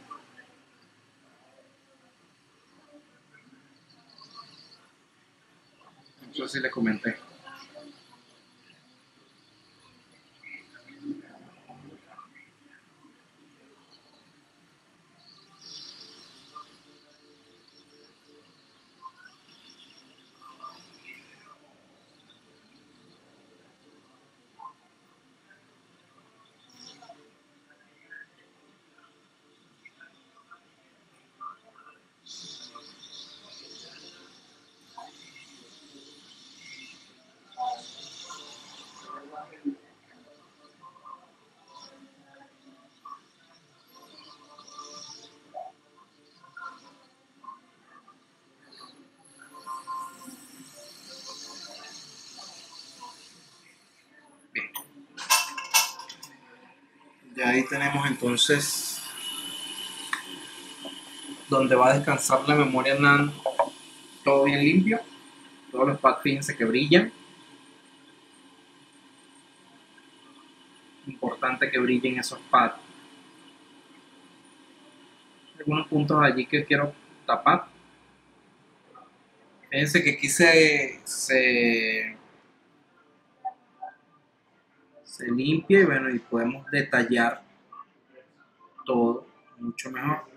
Speaker 1: Eso sí le comenté. Bien. Ya ahí tenemos entonces donde va a descansar la memoria NAND, todo bien limpio. Todos los pads, fíjense que brillan. Importante que brillen esos pads. Algunos puntos allí que quiero tapar. Fíjense que aquí se limpia y bueno, y podemos detallar todo mucho mejor.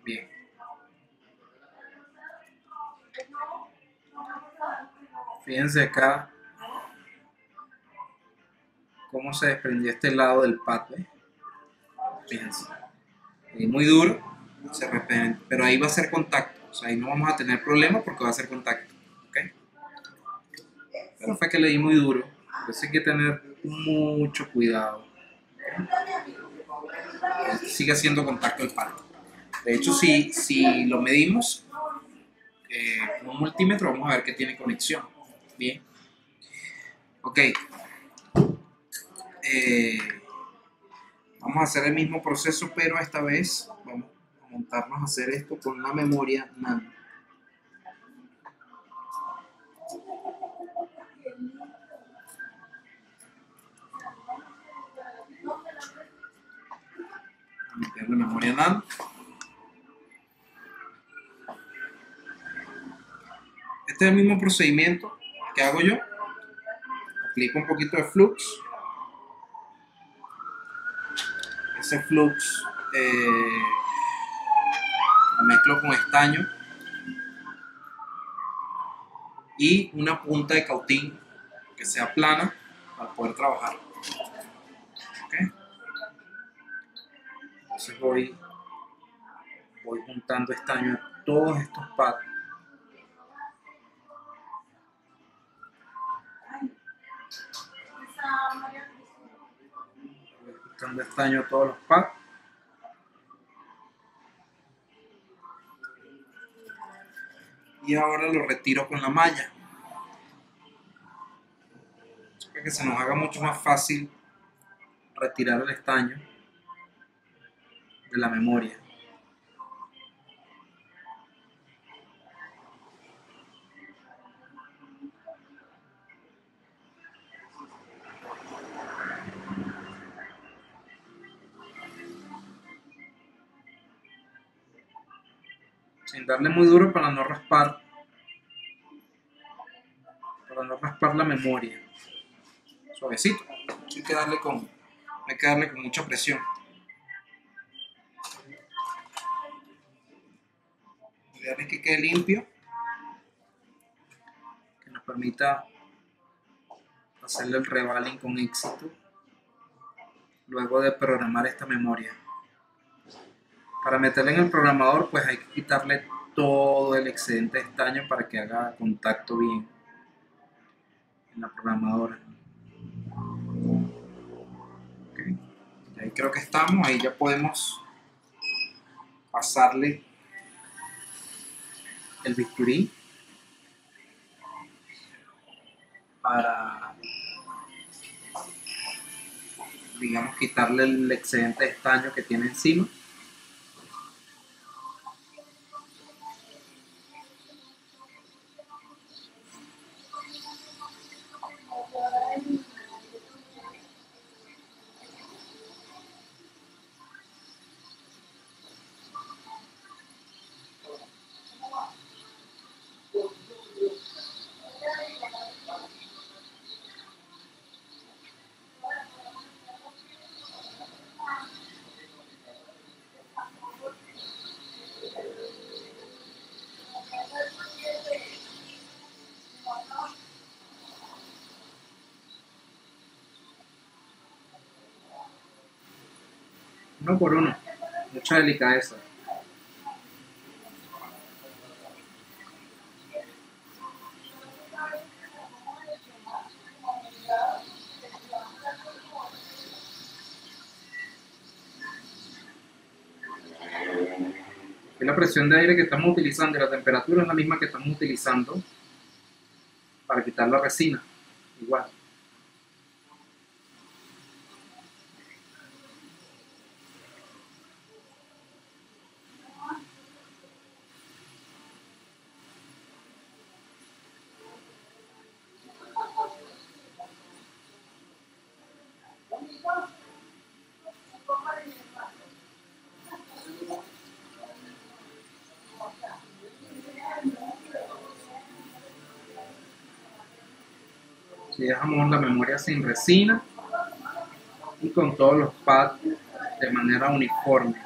Speaker 1: Bien. Fíjense acá cómo se desprendió este lado del pad, ¿eh? Fíjense. Muy duro, pero ahí va a ser contacto. O sea, ahí no vamos a tener problemas porque va a ser contacto. ¿Okay? Pero fue que le di muy duro. Entonces hay que tener mucho cuidado. Sigue haciendo contacto el pad. De hecho, si lo medimos con un multímetro, vamos a ver que tiene conexión. Bien. Ok. Vamos a hacer el mismo proceso, pero esta vez vamos a montarnos a hacer esto con una memoria NAND. Meter la memoria NAND. Este es el mismo procedimiento que hago yo. Aplico un poquito de flux. Ese flux lo mezclo con estaño y una punta de cautín que sea plana para poder trabajar. ¿Okay? Entonces voy juntando estaño a todos estos pads. Voy juntando estaño a todos los pads. Y ahora lo retiro con la malla para que se nos haga mucho más fácil retirar el estaño de la memoria. Sin darle muy duro para no raspar la memoria. Suavecito. Hay que darle con mucha presión. Ideal es que quede limpio, que nos permita hacerle el revaling con éxito luego de programar esta memoria. Para meterla en el programador, pues hay que quitarle todo el excedente de estaño para que haga contacto bien en la programadora. Okay. Y ahí creo que estamos, ahí ya podemos pasarle el bisturí para, digamos, quitarle el excedente de estaño que tiene encima. uno por uno. Mucha delicadeza. Y la presión de aire que estamos utilizando y la temperatura es la misma que estamos utilizando para quitar la resina. Igual. Si dejamos la memoria sin resina y con todos los pads de manera uniforme.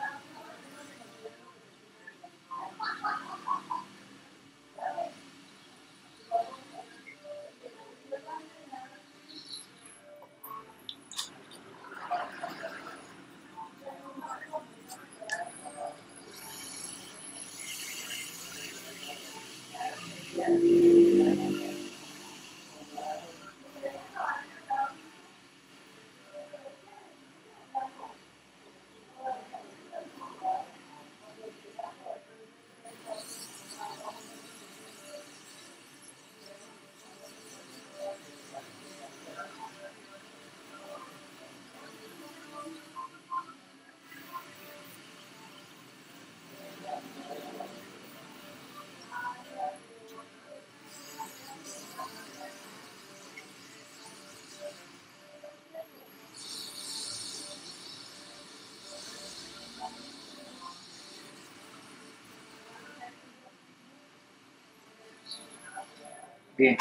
Speaker 1: Bien.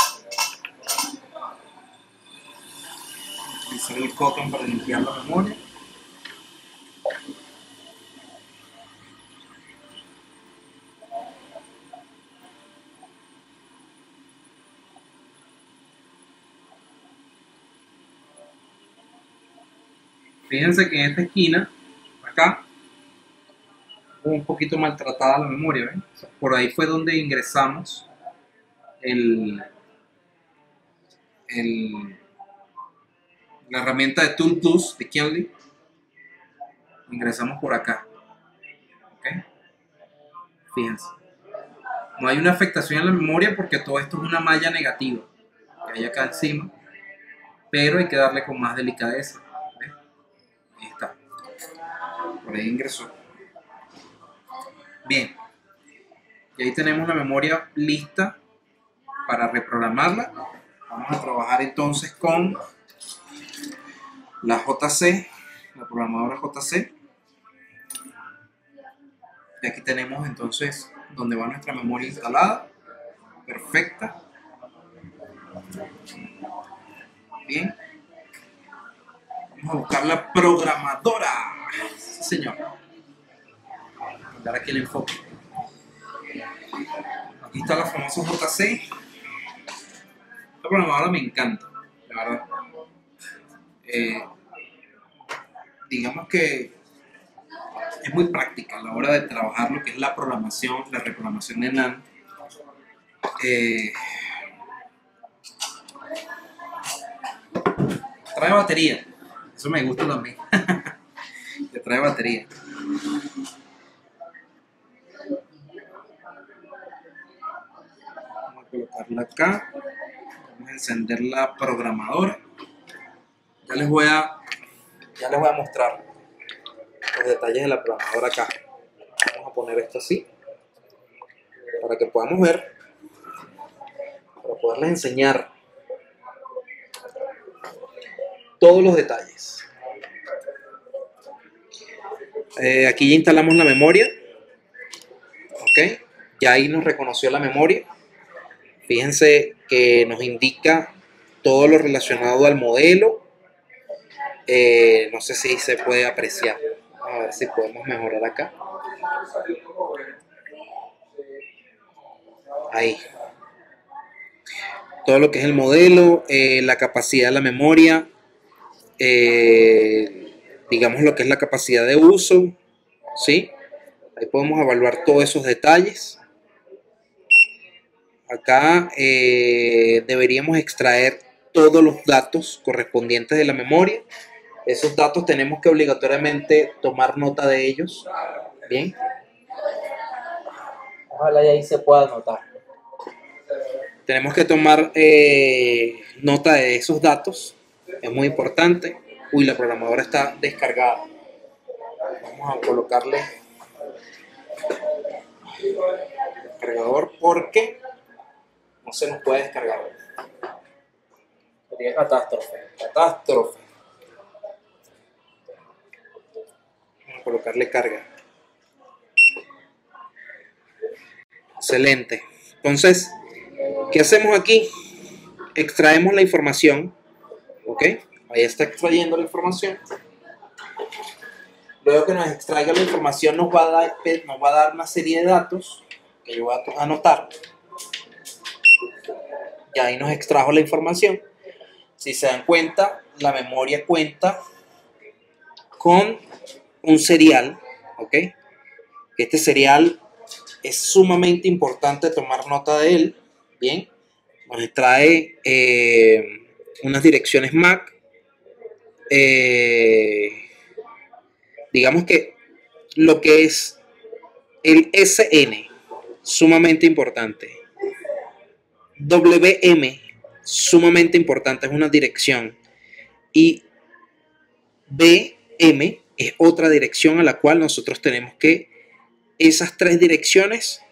Speaker 1: Utilizar el cotton para limpiar la memoria. Fíjense que en esta esquina, acá, un poquito maltratada la memoria, ¿ven? O sea, por ahí fue donde ingresamos la herramienta de Tool Plus de Kelly. Ingresamos por acá. ¿Okay? Fíjense. No hay una afectación en la memoria porque todo esto es una malla negativa que hay acá encima, pero hay que darle con más delicadeza. ¿Ves? Ahí está. Por ahí ingresó. Bien. Y ahí tenemos la memoria lista para reprogramarla. Vamos a trabajar entonces con la JC, la programadora JC. Y aquí tenemos entonces donde va nuestra memoria instalada. Perfecta. Bien. Vamos a buscar la programadora. Sí, señor. Voy a dar aquí el enfoque. Aquí está la famosa JC. Esta programadora me encanta, la verdad. Digamos que es muy práctica a la hora de trabajar lo que es la programación, la reprogramación de NAND. Trae batería, eso me gusta también. Que trae batería. Vamos a colocarla acá. Vamos a encender la programadora. Ya les voy a mostrar los detalles de la programadora acá. Vamos a poner esto así para que podamos ver, para poderles enseñar todos los detalles. Aquí ya instalamos la memoria. Ok, ya ahí nos reconoció la memoria. Fíjense que nos indica todo lo relacionado al modelo. No sé si se puede apreciar. A ver si podemos mejorar acá. Ahí. Todo lo que es el modelo, la capacidad de la memoria, digamos lo que es la capacidad de uso, ¿sí? Ahí podemos evaluar todos esos detalles. Acá deberíamos extraer todos los datos correspondientes de la memoria. Esos datos tenemos que obligatoriamente tomar nota de ellos. Bien. Ojalá y ahí se pueda notar. Tenemos que tomar nota de esos datos. Es muy importante. Uy, la programadora está descargada. Vamos a colocarle el cargador porque no se nos puede descargar. Sería catástrofe. Catástrofe. Vamos a colocarle carga. Excelente. Entonces, ¿qué hacemos aquí? Extraemos la información. ¿Ok? Ahí está extrayendo la información. Luego que nos extraiga la información nos va a dar una serie de datos que yo voy a anotar. Y ahí nos extrajo la información. Si se dan cuenta, la memoria cuenta con un serial, ¿ok? Este serial es sumamente importante tomar nota de él. Bien, nos trae unas direcciones MAC. Digamos que lo que es el SN, sumamente importante. WM, sumamente importante, es una dirección. Y BM es otra dirección a la cual nosotros tenemos que, esas tres direcciones,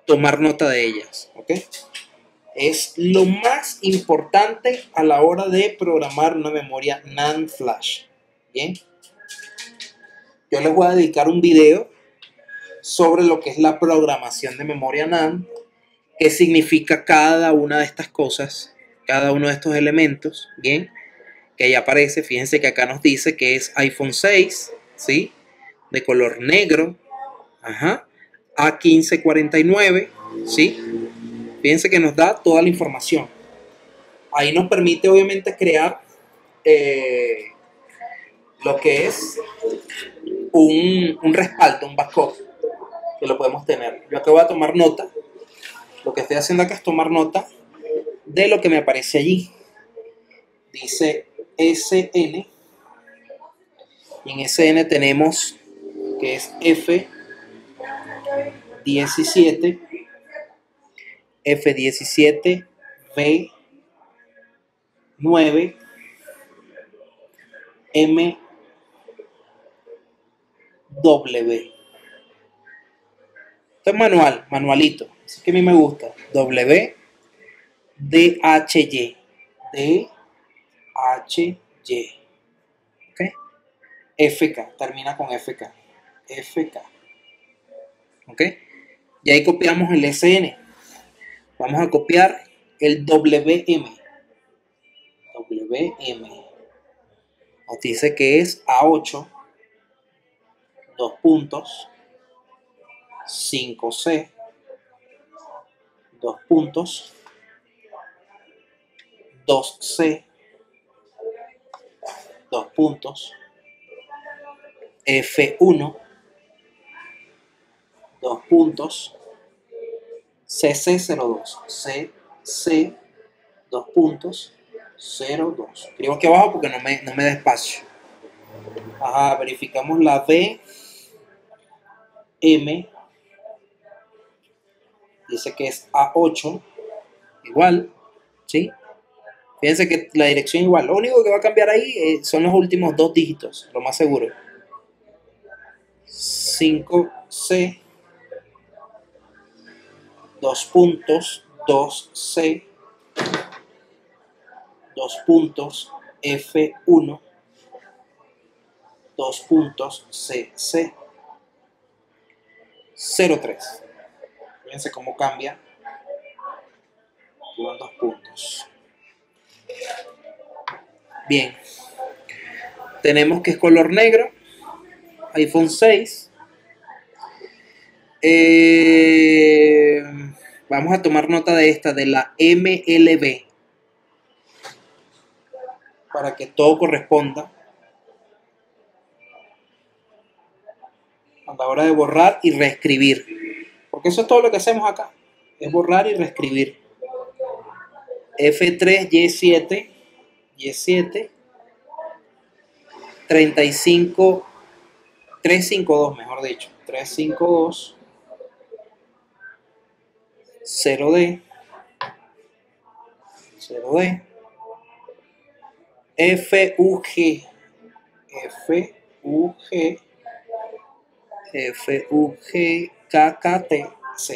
Speaker 1: tomar nota de ellas. ¿Ok? Es lo más importante a la hora de programar una memoria NAND flash. Bien. Yo les voy a dedicar un video sobre lo que es la programación de memoria NAND, qué significa cada una de estas cosas, cada uno de estos elementos, bien, que ahí aparece. Fíjense que acá nos dice que es iPhone 6, ¿sí? De color negro, ajá, A1549, ¿sí? Fíjense que nos da toda la información. Ahí nos permite obviamente crear lo que es un respaldo, un backup, que lo podemos tener. Yo acá voy a tomar nota. Lo que estoy haciendo acá es tomar nota de lo que me aparece allí. Dice SN. Y en SN tenemos que es F17, F17, V9, MW. Esto es manual, manualito. Así que a mí me gusta. W, DHY. DHY. ¿Ok? FK, termina con FK. FK. ¿Ok? Y ahí copiamos el SN. Vamos a copiar el WM. WM. Nos dice que es A8, 2 puntos, 5C, 2 puntos, 2C, 2 puntos, F1, 2 puntos, CC02, CC, 2 puntos, 02. Escribo aquí abajo porque no me da espacio. Ajá, verificamos la B, M, dice que es A8, igual, ¿sí? Fíjense que la dirección igual. Lo único que va a cambiar ahí son los últimos 2 dígitos, lo más seguro. 5C, 2 puntos, 2C, 2 puntos, F1, 2 puntos, CC, 03. Fíjense cómo cambia. Llevan 2 puntos. Bien. Tenemos que es color negro. iPhone 6. Vamos a tomar nota de esta, de la MLB, para que todo corresponda.
Speaker 2: a la hora de borrar y reescribir. Porque eso es todo lo que hacemos acá, es borrar y reescribir. F3, Y7, Y7, 35, 352, mejor dicho, 352, 0D, 0D, FUG, FUG, FUG, KKTC,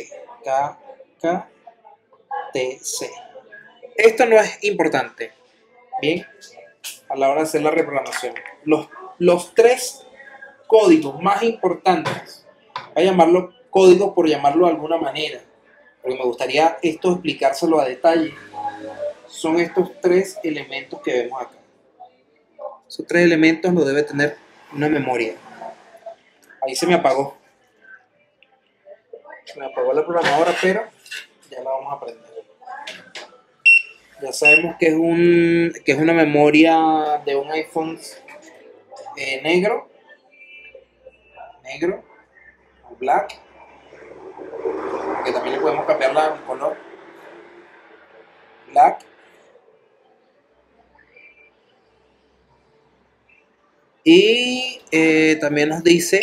Speaker 2: KKTC. Esto no es importante, bien, a la hora de hacer la reprogramación. Los tres códigos más importantes, voy a llamarlo código por llamarlo de alguna manera, porque me gustaría esto explicárselo a detalle, son estos tres elementos que vemos acá. Esos tres elementos lo debe tener una memoria. Ahí se me apagó. Se me apagó la programadora, pero ya la vamos a aprender. Ya sabemos que es una memoria de un iPhone negro o black, que también le podemos cambiar el color. Black. Y también nos dice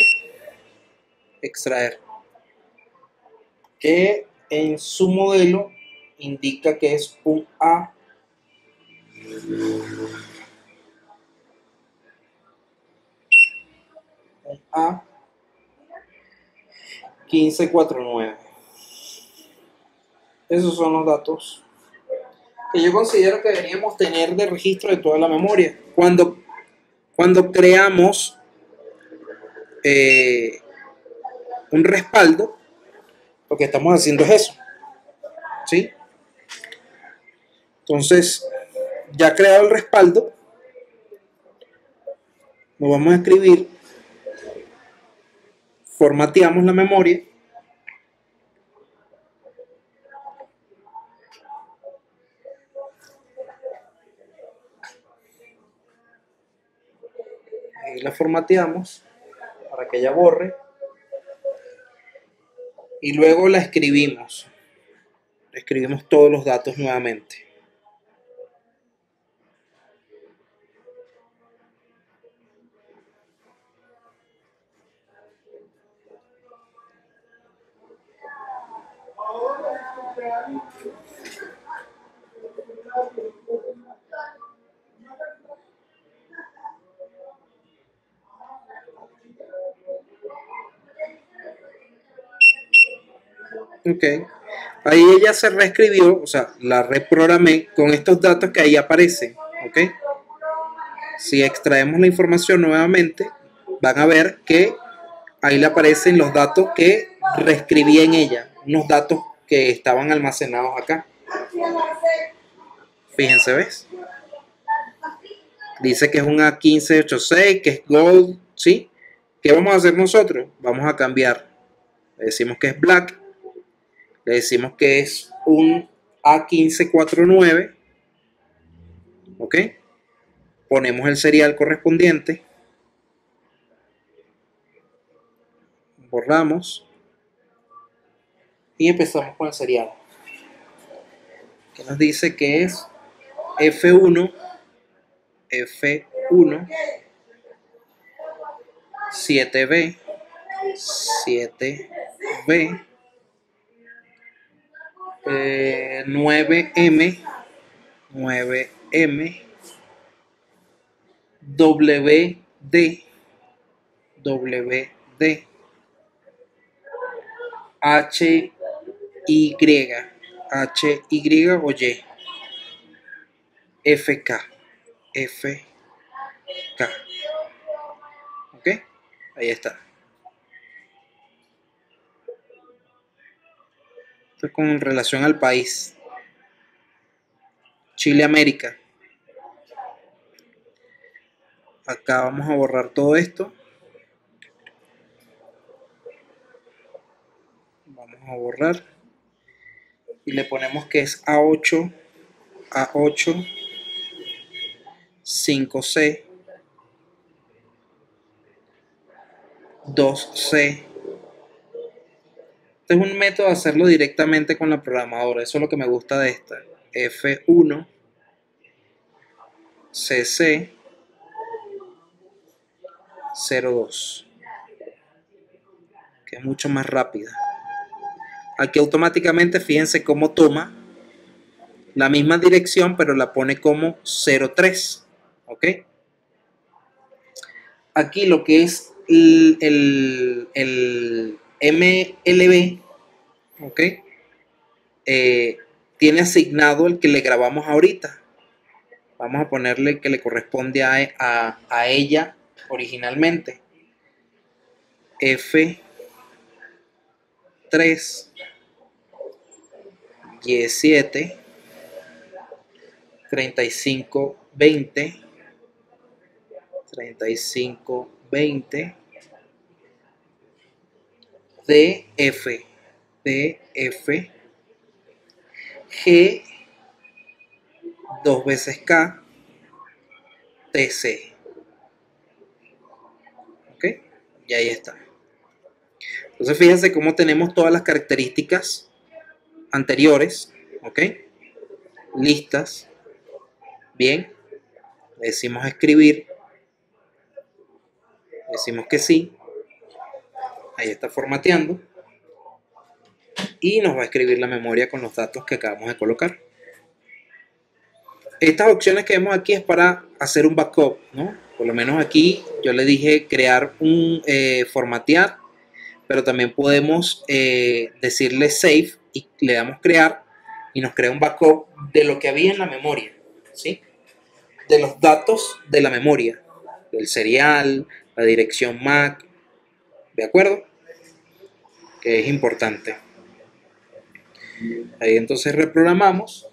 Speaker 2: extraer, que en su modelo indica que es un A1549. Esos son los datos que yo considero que deberíamos tener de registro de toda la memoria. Cuando creamos un respaldo, lo que estamos haciendo es eso, ¿sí? Entonces, ya creado el respaldo, nos vamos a escribir, formateamos la memoria, ahí la formateamos para que ella borre, y luego la escribimos todos los datos nuevamente. Ok, ahí ella se reescribió, o sea, la reprogramé con estos datos que ahí aparecen. Ok, si extraemos la información nuevamente, van a ver que ahí le aparecen los datos que reescribí en ella, unos datos que estaban almacenados acá. Fíjense, ¿ves? Dice que es un A1586, que es Gold, ¿sí? ¿Qué vamos a hacer nosotros? Vamos a cambiar. Le decimos que es Black. Le decimos que es un A1549. ¿Ok? Ponemos el serial correspondiente. Borramos. Y empezamos con el serial. Que nos dice que es F1, 7B, 7B, 9M, 9M, WD, WD, HY, HY o Y, FK, FK. ¿Ok? Ahí está. Esto es con relación al país. Chile, América. Acá vamos a borrar todo esto. Vamos a borrar. Y le ponemos que es A8, 5C, 2C. Este es un método de hacerlo directamente con la programadora. Eso es lo que me gusta de esta. F1 CC 02, que es mucho más rápida. Aquí automáticamente fíjense cómo toma la misma dirección, pero la pone como 03. ¿Ok? Aquí lo que es el MLB, ¿ok? Tiene asignado el que le grabamos ahorita. Vamos a ponerle que le corresponde a ella originalmente. F3 Y7 3520 3520 DF G 2 veces K TC. ¿Ok? Y ahí está. Entonces fíjense cómo tenemos todas las características anteriores, ¿ok? Listas. Bien. Le decimos escribir. Le decimos que sí. Ahí está formateando. Y nos va a escribir la memoria con los datos que acabamos de colocar. Estas opciones que vemos aquí es para hacer un backup, ¿no? Por lo menos aquí yo le dije crear formatear, pero también podemos decirle save y le damos crear y nos crea un backup de lo que había en la memoria, ¿sí? De los datos de la memoria, del serial, la dirección MAC, ¿de acuerdo? Que es importante. Ahí entonces reprogramamos.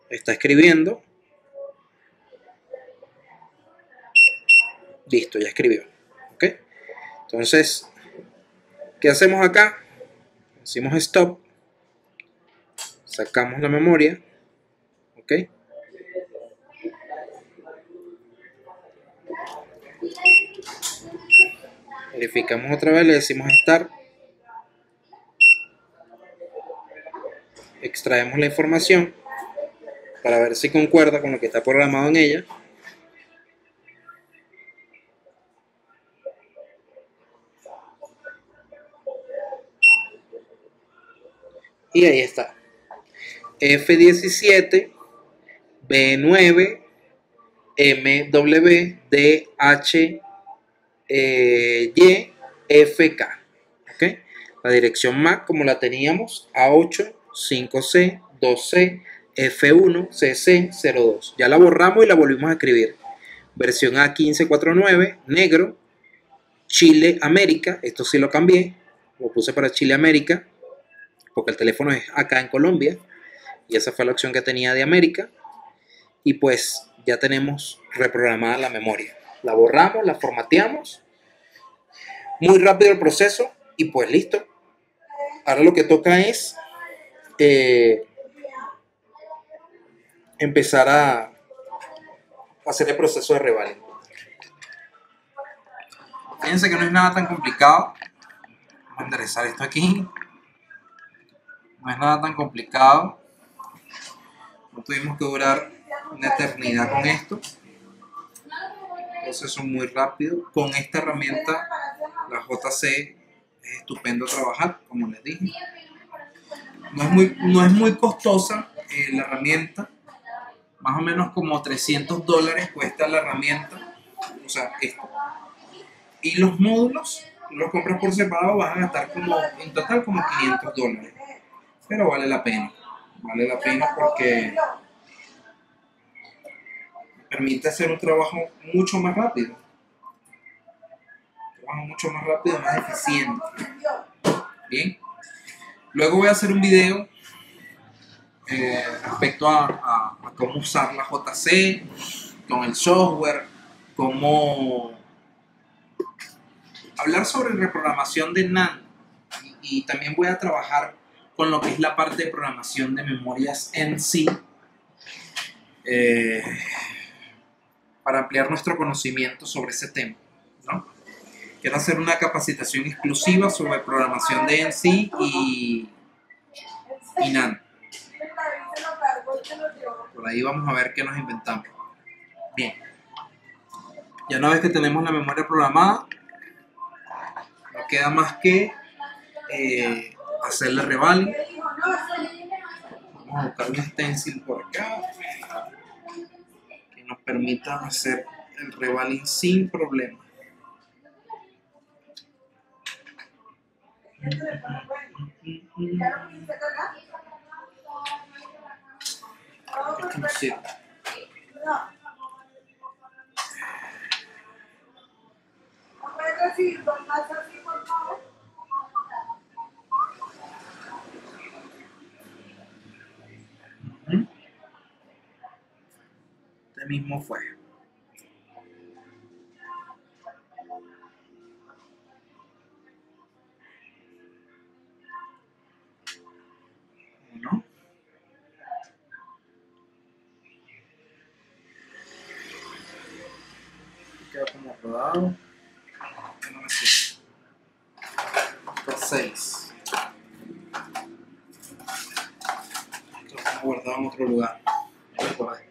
Speaker 2: Está escribiendo. Listo, ya escribió. ¿Ok? Entonces, ¿qué hacemos acá? Decimos stop. Sacamos la memoria. ¿Ok? Verificamos otra vez, le decimos start. Extraemos la información para ver si concuerda con lo que está programado en ella. Y ahí está. F17 B9 MW DH Y FK. ¿Okay? La dirección MAC como la teníamos, A8 5C 2C F1 CC 02. Ya la borramos y la volvimos a escribir. Versión A1549 negro, Chile América. Esto sí lo cambié, lo puse para Chile América porque el teléfono es acá en Colombia y esa fue la opción que tenía de América. Y pues ya tenemos reprogramada la memoria. La borramos, la formateamos. Muy rápido el proceso y pues listo. Ahora lo que toca es empezar a hacer el proceso de revalid.
Speaker 1: Fíjense que no es nada tan complicado. Vamos a enderezar esto aquí. No es nada tan complicado. No tuvimos que durar una eternidad con esto. Proceso muy rápido. Con esta herramienta, la JC, es estupendo trabajar, como les dije. No es muy costosa la herramienta. Más o menos como $300 cuesta la herramienta. O sea, esto. Y los módulos, los compras por separado, vas a gastar en total como $500. Pero vale la pena. Vale la pena porque permite hacer un trabajo mucho más rápido. Un trabajo mucho más rápido, más eficiente. Bien. Luego voy a hacer un video respecto a cómo usar la JC con el software, cómo hablar sobre reprogramación de NAND y también voy a trabajar con lo que es la parte de programación de memorias en sí. para ampliar nuestro conocimiento sobre ese tema, ¿no? Quiero hacer una capacitación exclusiva sobre programación de NC y NAND. Por ahí vamos a ver qué nos inventamos. Bien. Ya una vez que tenemos la memoria programada, no queda más que hacerle revaling. Vamos a buscar un stencil por acá que nos permita hacer el revaling sin problema. Esto no sirve. Este mismo fue. Uno. Queda como rodado. No me sirve. Esto 6. Esto lo hemos guardado en otro lugar. Por ahí.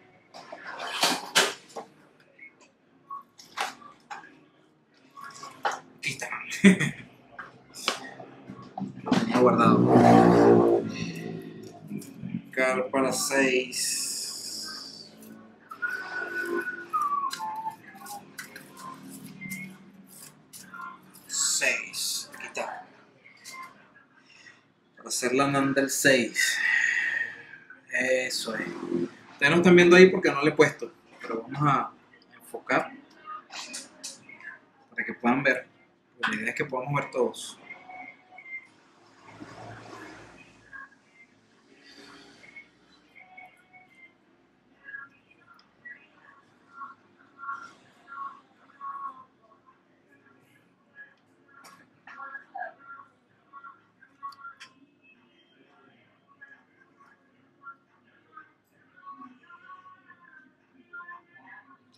Speaker 1: Aquí está. Lo tenía guardado. Car para 6. 6. Aquí está. Para hacer la NAND del 6. Eso es. Ustedes no están viendo ahí porque no le he puesto, pero vamos a enfocar para que puedan ver. La idea es que podamos ver todos.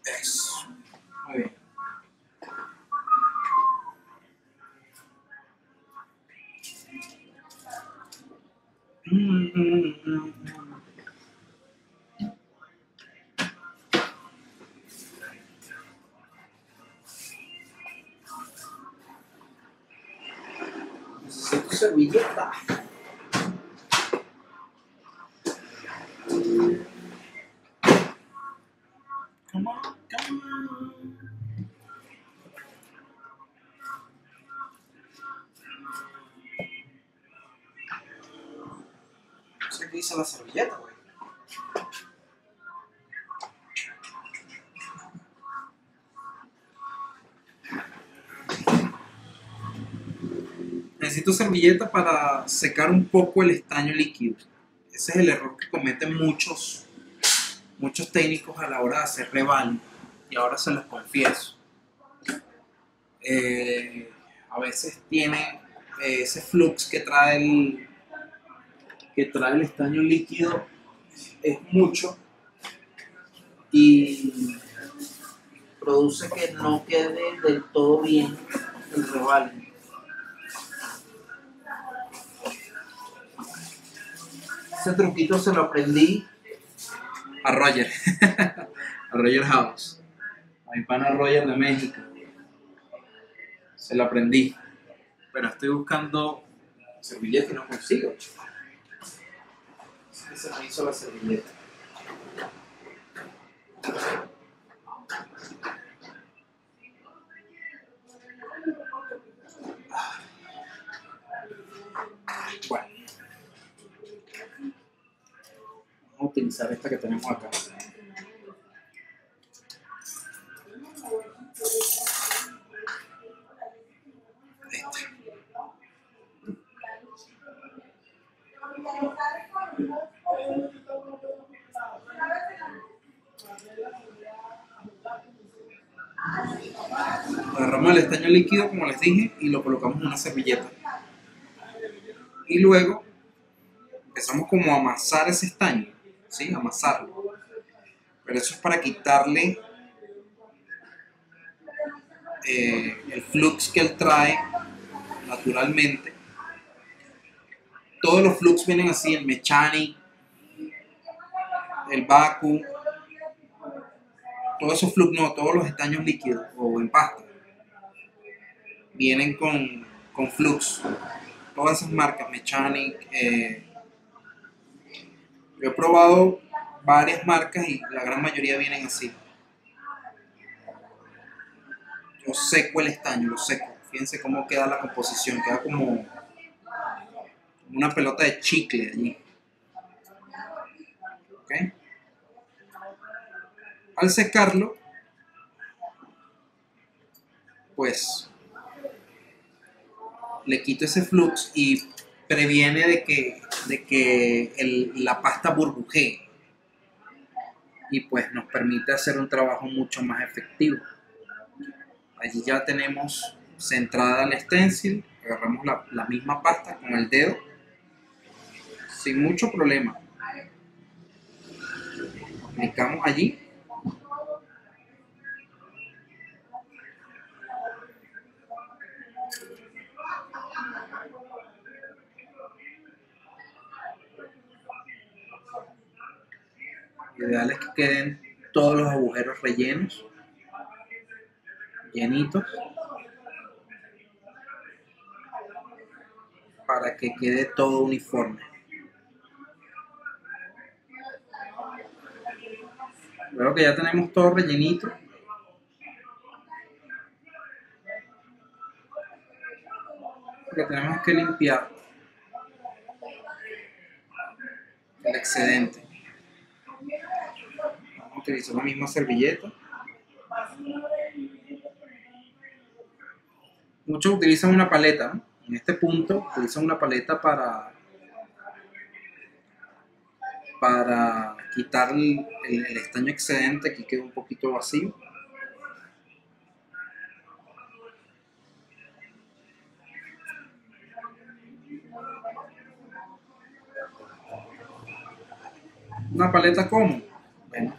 Speaker 1: Eso. Muy bien. Necesito servilleta. Come on, come on. No sé qué dice la servilleta, güey. Necesito servilleta para secar un poco el estaño líquido. Ese es el error que cometen muchos técnicos a la hora de hacer revaling. Y ahora se los confieso. A veces tiene ese flux que trae el estaño líquido, es mucho y produce que no quede del todo bien el revaling. Ese truquito se lo aprendí a Roger, a Roger House, a mi pana Roger de México. Se lo aprendí, pero estoy buscando servilleta y no consigo. Se me hizo la servilleta. Bueno, vamos a utilizar esta que tenemos acá. Agarramos el estaño líquido, como les dije, y lo colocamos en una servilleta. Y luego empezamos como a amasar ese estaño, ¿sí? Amasarlo. Pero eso es para quitarle el flux que él trae naturalmente. Todos los flux vienen así, el mechanic, el vacuum, todos esos flux, no, todos los estaños líquidos o en pasta vienen con flux. Todas esas marcas, mechanic, yo he probado varias marcas y la gran mayoría vienen así. Yo seco el estaño, lo seco. Fíjense cómo queda la composición, queda como una pelota de chicle allí. ¿Okay? Al secarlo, pues le quito ese flux y previene de que la pasta burbujee y pues nos permite hacer un trabajo mucho más efectivo. Allí ya tenemos centrada el stencil, agarramos la misma pasta con el dedo sin mucho problema. Aplicamos allí. Lo ideal es que queden todos los agujeros rellenos, llenitos, para que quede todo uniforme. Luego que ya tenemos todo rellenito, lo que tenemos es que limpiar el excedente. Vamos a utilizar la misma servilleta. Muchos utilizan una paleta, ¿no? En este punto utilizan una paleta para quitar el estaño excedente. Aquí queda un poquito vacío. ¿Una paleta cómo? Bueno,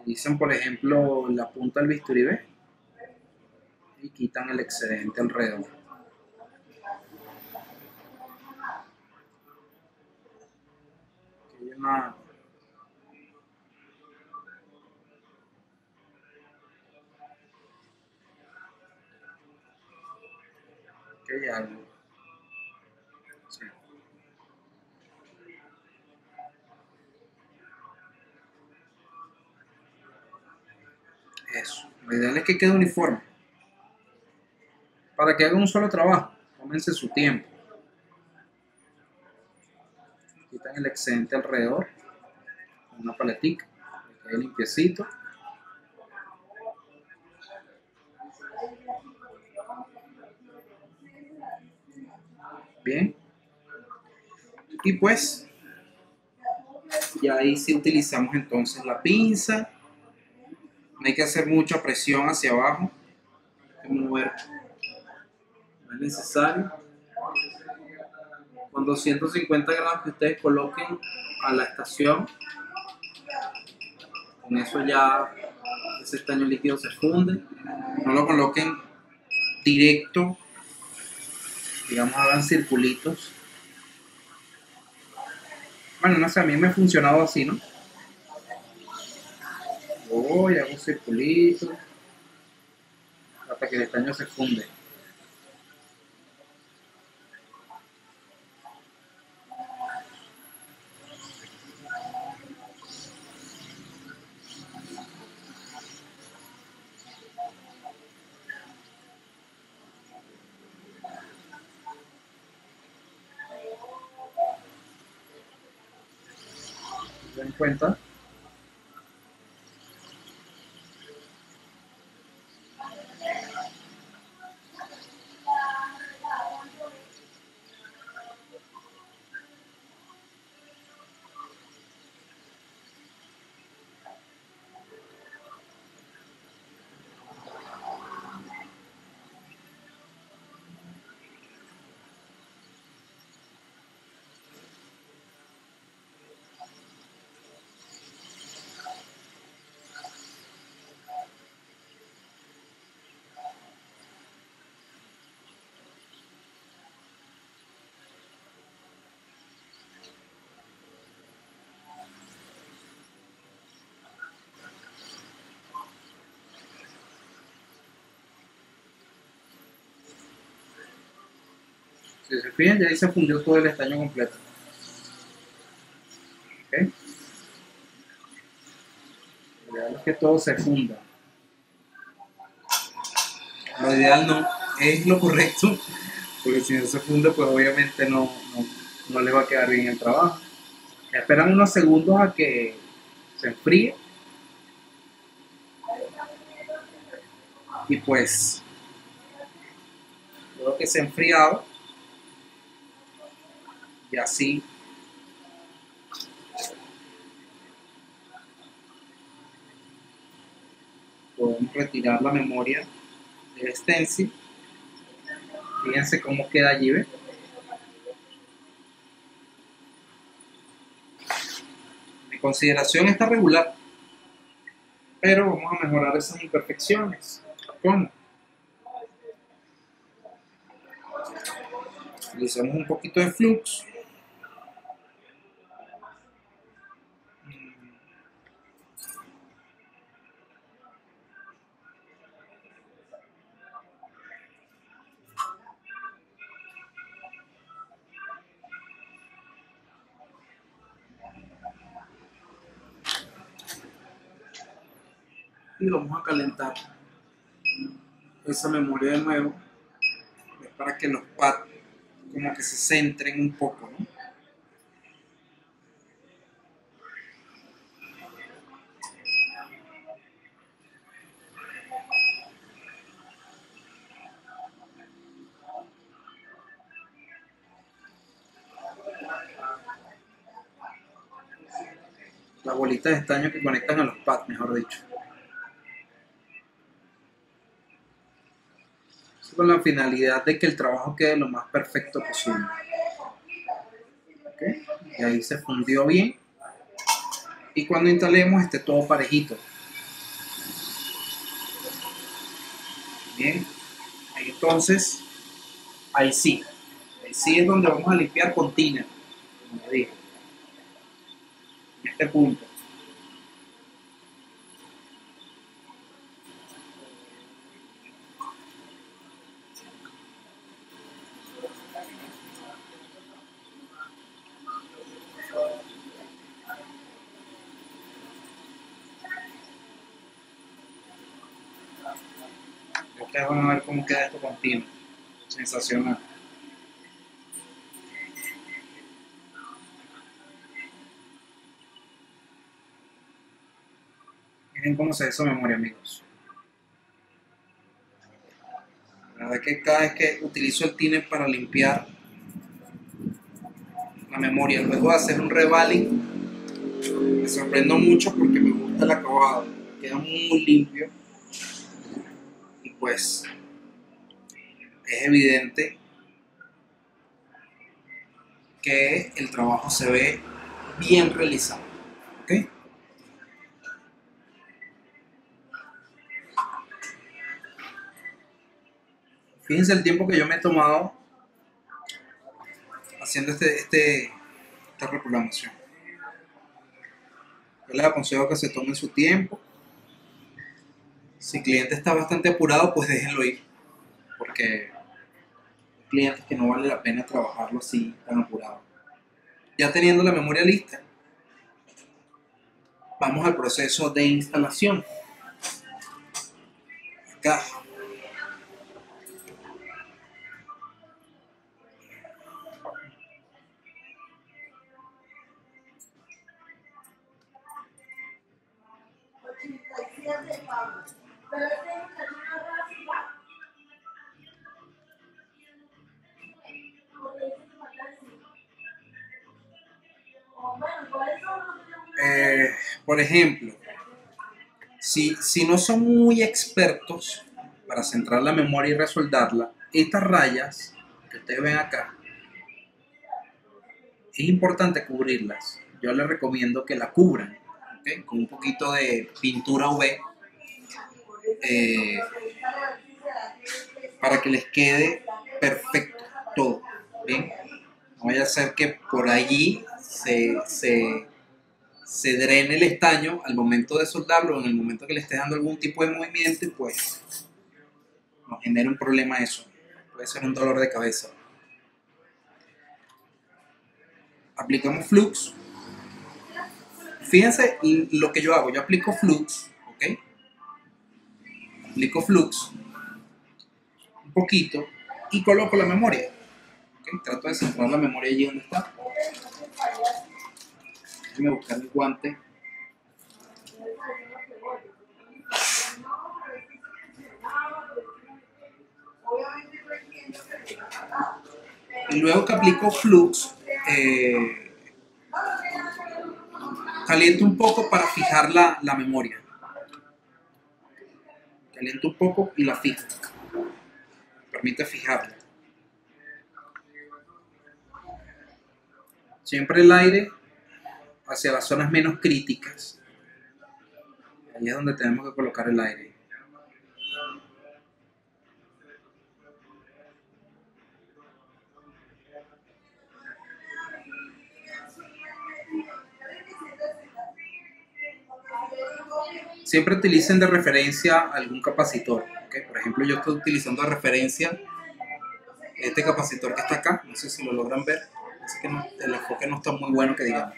Speaker 1: utilizan por ejemplo la punta del bisturí, ¿ves? Y quitan el excedente alrededor. Aquí hay una... Aquí hay algo. Sí. Eso. Lo ideal es que quede uniforme. Para que haga un solo trabajo, tómense su tiempo. Quitan el excedente alrededor con una paletica, que quede limpiecito. Bien. Y pues, ya ahí sí utilizamos entonces la pinza. No hay que hacer mucha presión hacia abajo. Hay que mover. No es necesario. Con 250 gramos que ustedes coloquen a la estación, con eso ya ese estaño líquido se funde. No lo coloquen directo, digamos, hagan circulitos. Bueno, no sé, a mí me ha funcionado así, ¿no? Voy, hago circulitos hasta que el estaño se funde. ¿Se dan cuenta?
Speaker 2: Si se fijan, ya ahí se fundió todo el estaño completo. ¿Ok? Lo ideal es que todo se funda.
Speaker 1: Lo ideal no es lo correcto, porque si no se funde, pues obviamente no le va a quedar bien el trabajo.
Speaker 2: Esperan unos segundos a que se enfríe. Y pues, luego que se ha enfriado, y así podemos retirar la memoria del stencil. Fíjense cómo queda allí, ¿ven? Mi consideración está regular, pero vamos a mejorar esas imperfecciones. ¿Cómo? Utilizamos un poquito de flux. Y vamos a calentar esa memoria de nuevo, es para que los pads como que se centren un poco, ¿no? Las bolitas de estaño que conectan a los pads, mejor dicho. Eso con la finalidad de que el trabajo quede lo más perfecto posible. ¿Okay? Y ahí se fundió bien. Y cuando instalemos esté todo parejito. Bien. Entonces, ahí sí. Ahí sí es donde vamos a limpiar con thinner, como le dije. En este punto. Ustedes van a ver cómo queda esto con thinner. Sensacional. Miren cómo se ve esa memoria, amigos. La verdad es que cada vez que utilizo el thinner para limpiar la memoria, luego de hacer un revaling, me sorprendo mucho porque me gusta el acabado. Queda muy limpio. Y pues es evidente que el trabajo se ve bien realizado. ¿Okay? Fíjense el tiempo que yo me he tomado haciendo esta reprogramación. Yo les aconsejo que se tomen su tiempo. Si el cliente está bastante apurado, pues déjenlo ir, porque hay clientes que no vale la pena trabajarlo así tan apurado. Ya teniendo la memoria lista, vamos al proceso de instalación. Acá. Por ejemplo, si no son muy expertos para centrar la memoria y resoldarla, estas rayas que ustedes ven acá, es importante cubrirlas. Yo les recomiendo que la cubran, ¿okay? Con un poquito de pintura UV para que les quede perfecto todo. ¿Bien? No vaya a ser que por allí se drene el estaño al momento de soldarlo, en el momento que le esté dando algún tipo de movimiento, pues nos genera un problema eso. Puede ser un dolor de cabeza.
Speaker 1: aplicamos flux. Fíjense lo que yo hago, yo aplico flux, ¿ok? Aplico flux un poquito y coloco la memoria. ¿Okay? Trato de centrar la memoria allí donde está. Déjenme buscar el guante. Y luego que aplico flux, caliento un poco para fijar la memoria. Caliento un poco y la fijo. Permite fijarla. Siempre el aire hacia las zonas menos críticas. Ahí es donde tenemos que colocar el aire. Siempre utilicen de referencia algún capacitor. ¿Okay? Por ejemplo, yo estoy utilizando de referencia este capacitor que está acá. No sé si lo logran ver. Así que no, el enfoque no está muy bueno, que digamos.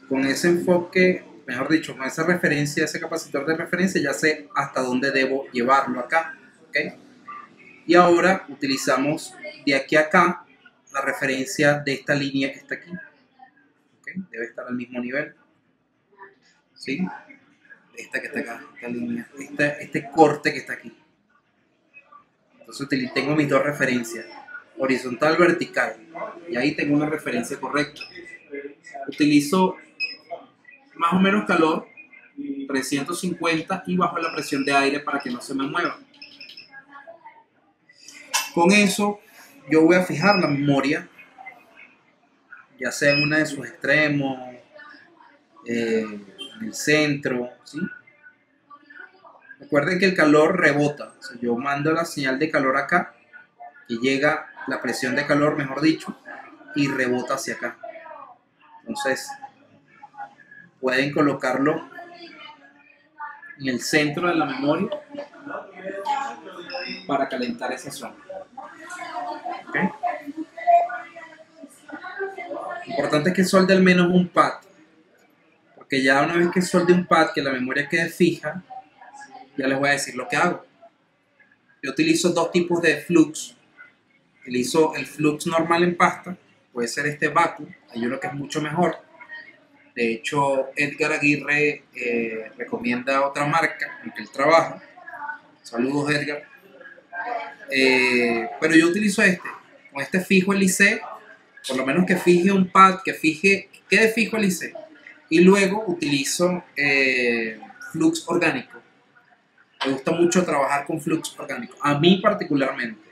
Speaker 1: Con ese enfoque, mejor dicho, con esa referencia, ese capacitor de referencia, ya sé hasta dónde debo llevarlo acá. ¿Okay? Y ahora utilizamos de aquí a acá la referencia de esta línea que está aquí. ¿Okay? Debe estar al mismo nivel. ¿Sí? Esta que está acá, esta línea, este corte que está aquí. Entonces tengo mis dos referencias, horizontal, vertical, y ahí tengo una referencia correcta. Utilizo más o menos calor, 350, y bajo la presión de aire para que no se me mueva. Con eso yo voy a fijar la memoria, ya sea en una de sus extremos, en el centro, ¿sí? Recuerden que el calor rebota. O sea, yo mando la señal de calor acá y llega la presión de calor, mejor dicho, y rebota hacia acá. Entonces, pueden colocarlo en el centro de la memoria para calentar esa zona. ¿Okay? Lo importante es que solde al menos un pad, porque ya una vez que solde un pad, que la memoria quede fija, ya les voy a decir lo que hago. Yo utilizo dos tipos de flux. Utilizo el flux normal en pasta, puede ser este vacuum, hay uno que es mucho mejor. De hecho, Edgar Aguirre recomienda otra marca en que él trabaja. Saludos, Edgar. Pero yo utilizo este. Con este fijo el IC, por lo menos que fije un pad, quede fijo el IC. Y luego utilizo flux orgánico. Me gusta mucho trabajar con flux orgánico. A mí particularmente.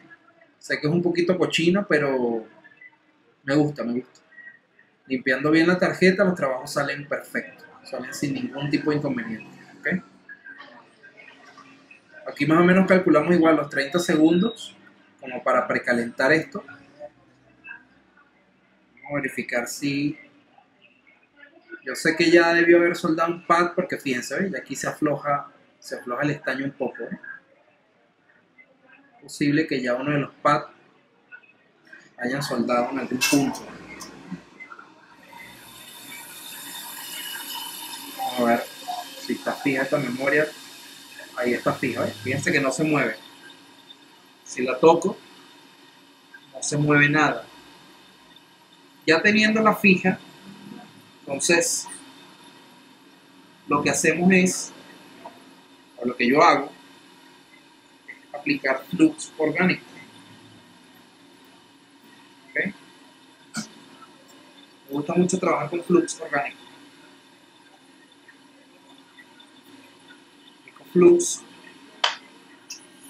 Speaker 1: Sé que es un poquito cochino, pero me gusta. Limpiando bien la tarjeta, los trabajos salen perfectos. Salen sin ningún tipo de inconveniente. ¿Okay? Aquí más o menos calculamos igual los 30 segundos, como para precalentar esto. Vamos a verificar si... Yo sé que ya debió haber soldado un pad, porque fíjense, ¿ves? Aquí se afloja el estaño un poco. ¿Eh? Es posible que ya uno de los pads hayan soldado en algún punto. Vamos a ver si está fija esta memoria. Ahí está fija, ¿eh? Fíjense que no se mueve. Si la toco, no se mueve nada. Ya teniéndola fija, entonces lo que hacemos es, o lo que yo hago, es aplicar flux orgánico. ¿Okay? Me gusta mucho trabajar con flux orgánico. Flux,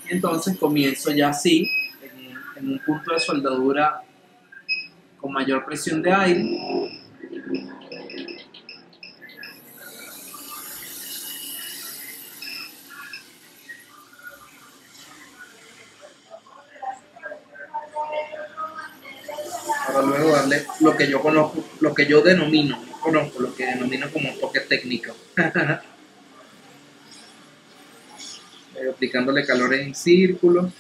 Speaker 1: y entonces comienzo ya así en un punto de soldadura con mayor presión de aire. Para luego darle lo que yo conozco, lo que yo denomino como un toque técnico. Aplicándole calor en círculo.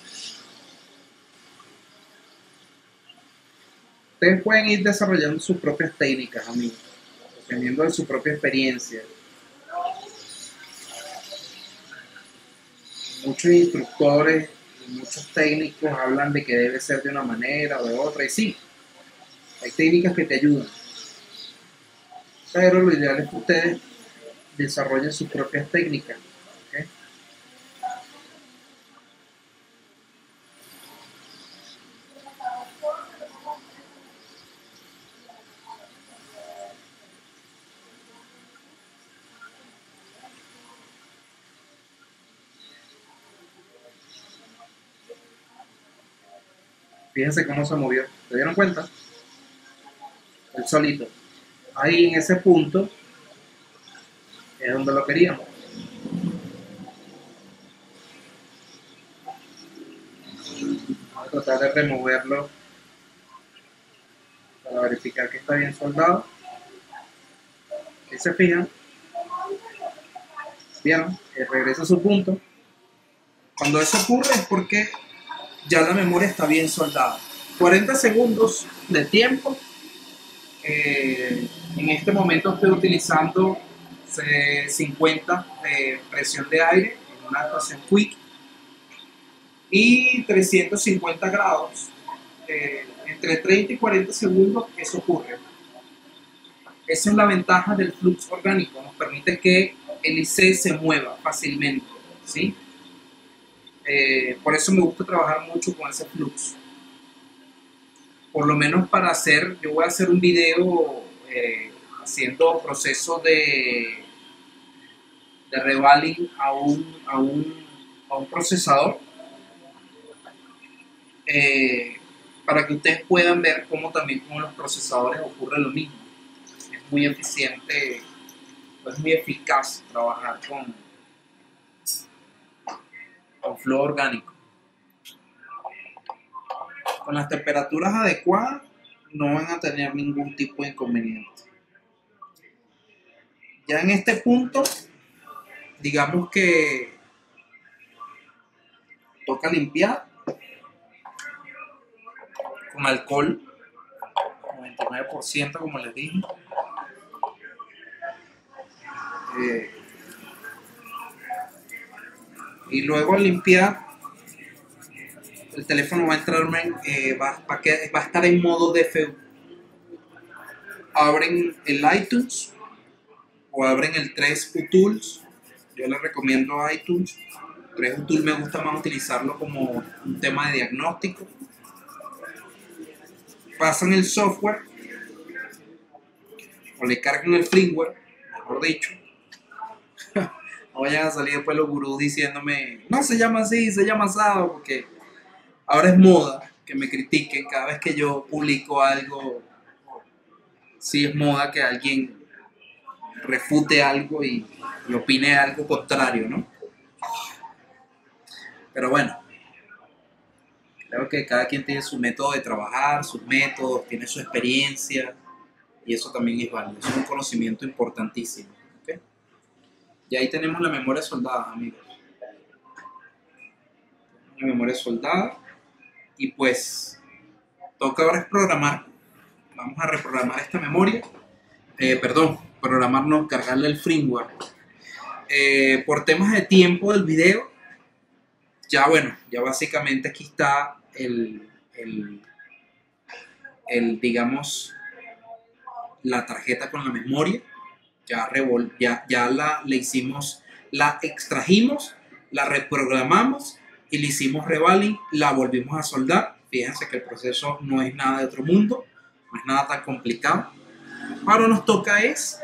Speaker 2: Ustedes pueden ir desarrollando sus propias técnicas, amigos, dependiendo de su propia experiencia. Muchos instructores y muchos técnicos hablan de que debe ser de una manera o de otra, y sí, hay técnicas que te ayudan, pero lo ideal es que ustedes desarrollen sus propias técnicas. ¿Ok? Fíjense cómo se movió, ¿se dieron cuenta? El solito. Ahí en ese punto es donde lo queríamos. Vamos a tratar de removerlo para verificar que está bien soldado. Ahí se fijan, vieron, que regresa a su punto. Cuando eso ocurre es porque ya la memoria está bien soldada. 40 segundos de tiempo. En este momento estoy utilizando 50 de presión de aire en una actuación quick y 350 grados. Entre 30 y 40 segundos eso ocurre. Esa es la ventaja del flujo orgánico, nos permite que el IC se mueva fácilmente, ¿sí? Por eso me gusta trabajar mucho con ese flujo. Por lo menos para hacer, yo voy a hacer un video haciendo proceso de revaling a un procesador, para que ustedes puedan ver cómo también con los procesadores ocurre lo mismo. Es muy eficiente, es muy eficaz trabajar con flujo orgánico. Con las temperaturas adecuadas no van a tener ningún tipo de inconveniente. Ya en este punto, digamos que toca limpiar con alcohol, 99% como les dije. Y luego al limpiar, el teléfono va a entrar va a estar en modo DFU. Abren el iTunes o abren el 3U Tools. Yo les recomiendo iTunes. 3U Tools me gusta más utilizarlo como un tema de diagnóstico. Pasan el software o le cargan el firmware, mejor dicho. No vayan a salir después los gurús diciéndome, no se llama así, se llama asado, porque ahora es moda que me critiquen cada vez que yo publico algo. Sí es moda que alguien refute algo y opine algo contrario, ¿no? Pero bueno, creo que cada quien tiene su método de trabajar, sus métodos, tiene su experiencia, y eso también es válido, es un conocimiento importantísimo. ¿Okay? Y ahí tenemos la memoria soldada, amigos. La memoria soldada, y pues toca ahora es programar. Vamos a reprogramar esta memoria. Programarnos, cargarle el firmware. Por temas de tiempo del video, ya bueno, ya básicamente aquí está digamos, la tarjeta con la memoria. Le hicimos, la extrajimos, la reprogramamos y le hicimos revaling, la volvimos a soldar. Fíjense que el proceso no es nada de otro mundo, no es nada tan complicado. Ahora nos toca es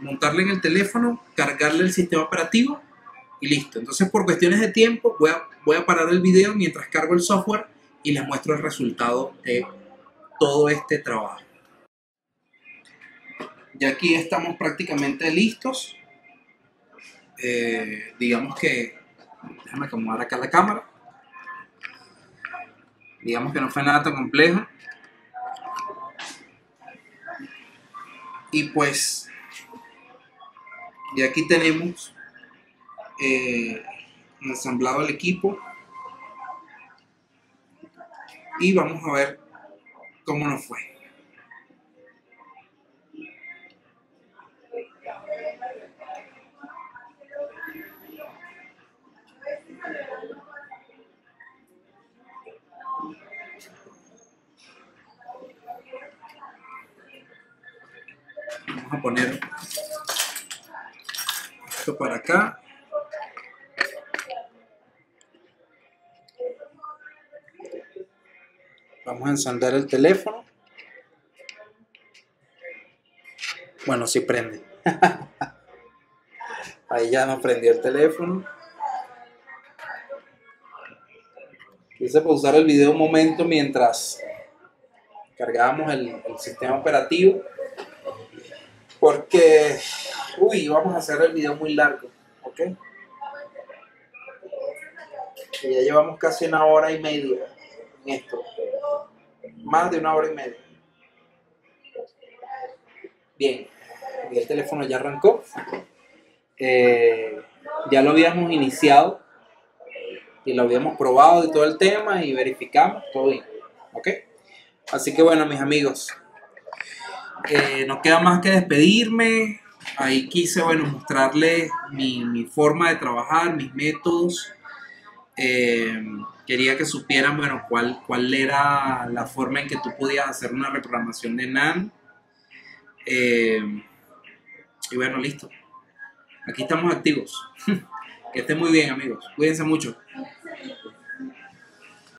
Speaker 2: montarle en el teléfono, cargarle el sistema operativo y listo. Entonces, por cuestiones de tiempo, voy a parar el video mientras cargo el software y les muestro el resultado de todo este trabajo. Ya aquí estamos prácticamente listos. Digamos que, déjame acomodar acá la cámara. Digamos que no fue nada tan complejo. Y pues, y aquí tenemos ensamblado el equipo. Y vamos a ver
Speaker 1: cómo nos fue. Vamos a poner esto para acá.
Speaker 2: Vamos a encender el teléfono. Bueno, sí prende. Ahí ya no prendió el teléfono. Quise pausar el video un momento mientras cargábamos el sistema operativo. Porque, vamos a hacer el video muy largo, ¿ok? Y ya llevamos casi 1 hora y media en esto. Más de 1 hora y media. Bien, y el teléfono ya arrancó. Ya lo habíamos iniciado y lo habíamos probado y todo el tema y verificamos, todo bien, ¿ok? Así que bueno, mis amigos, no queda más que despedirme. Ahí quise, mostrarles mi forma de trabajar, mis métodos. Quería que supieran, cuál era la forma en que tú podías hacer una reprogramación de NAND. Y bueno, listo. Aquí estamos activos. Que estén muy bien, amigos. Cuídense mucho.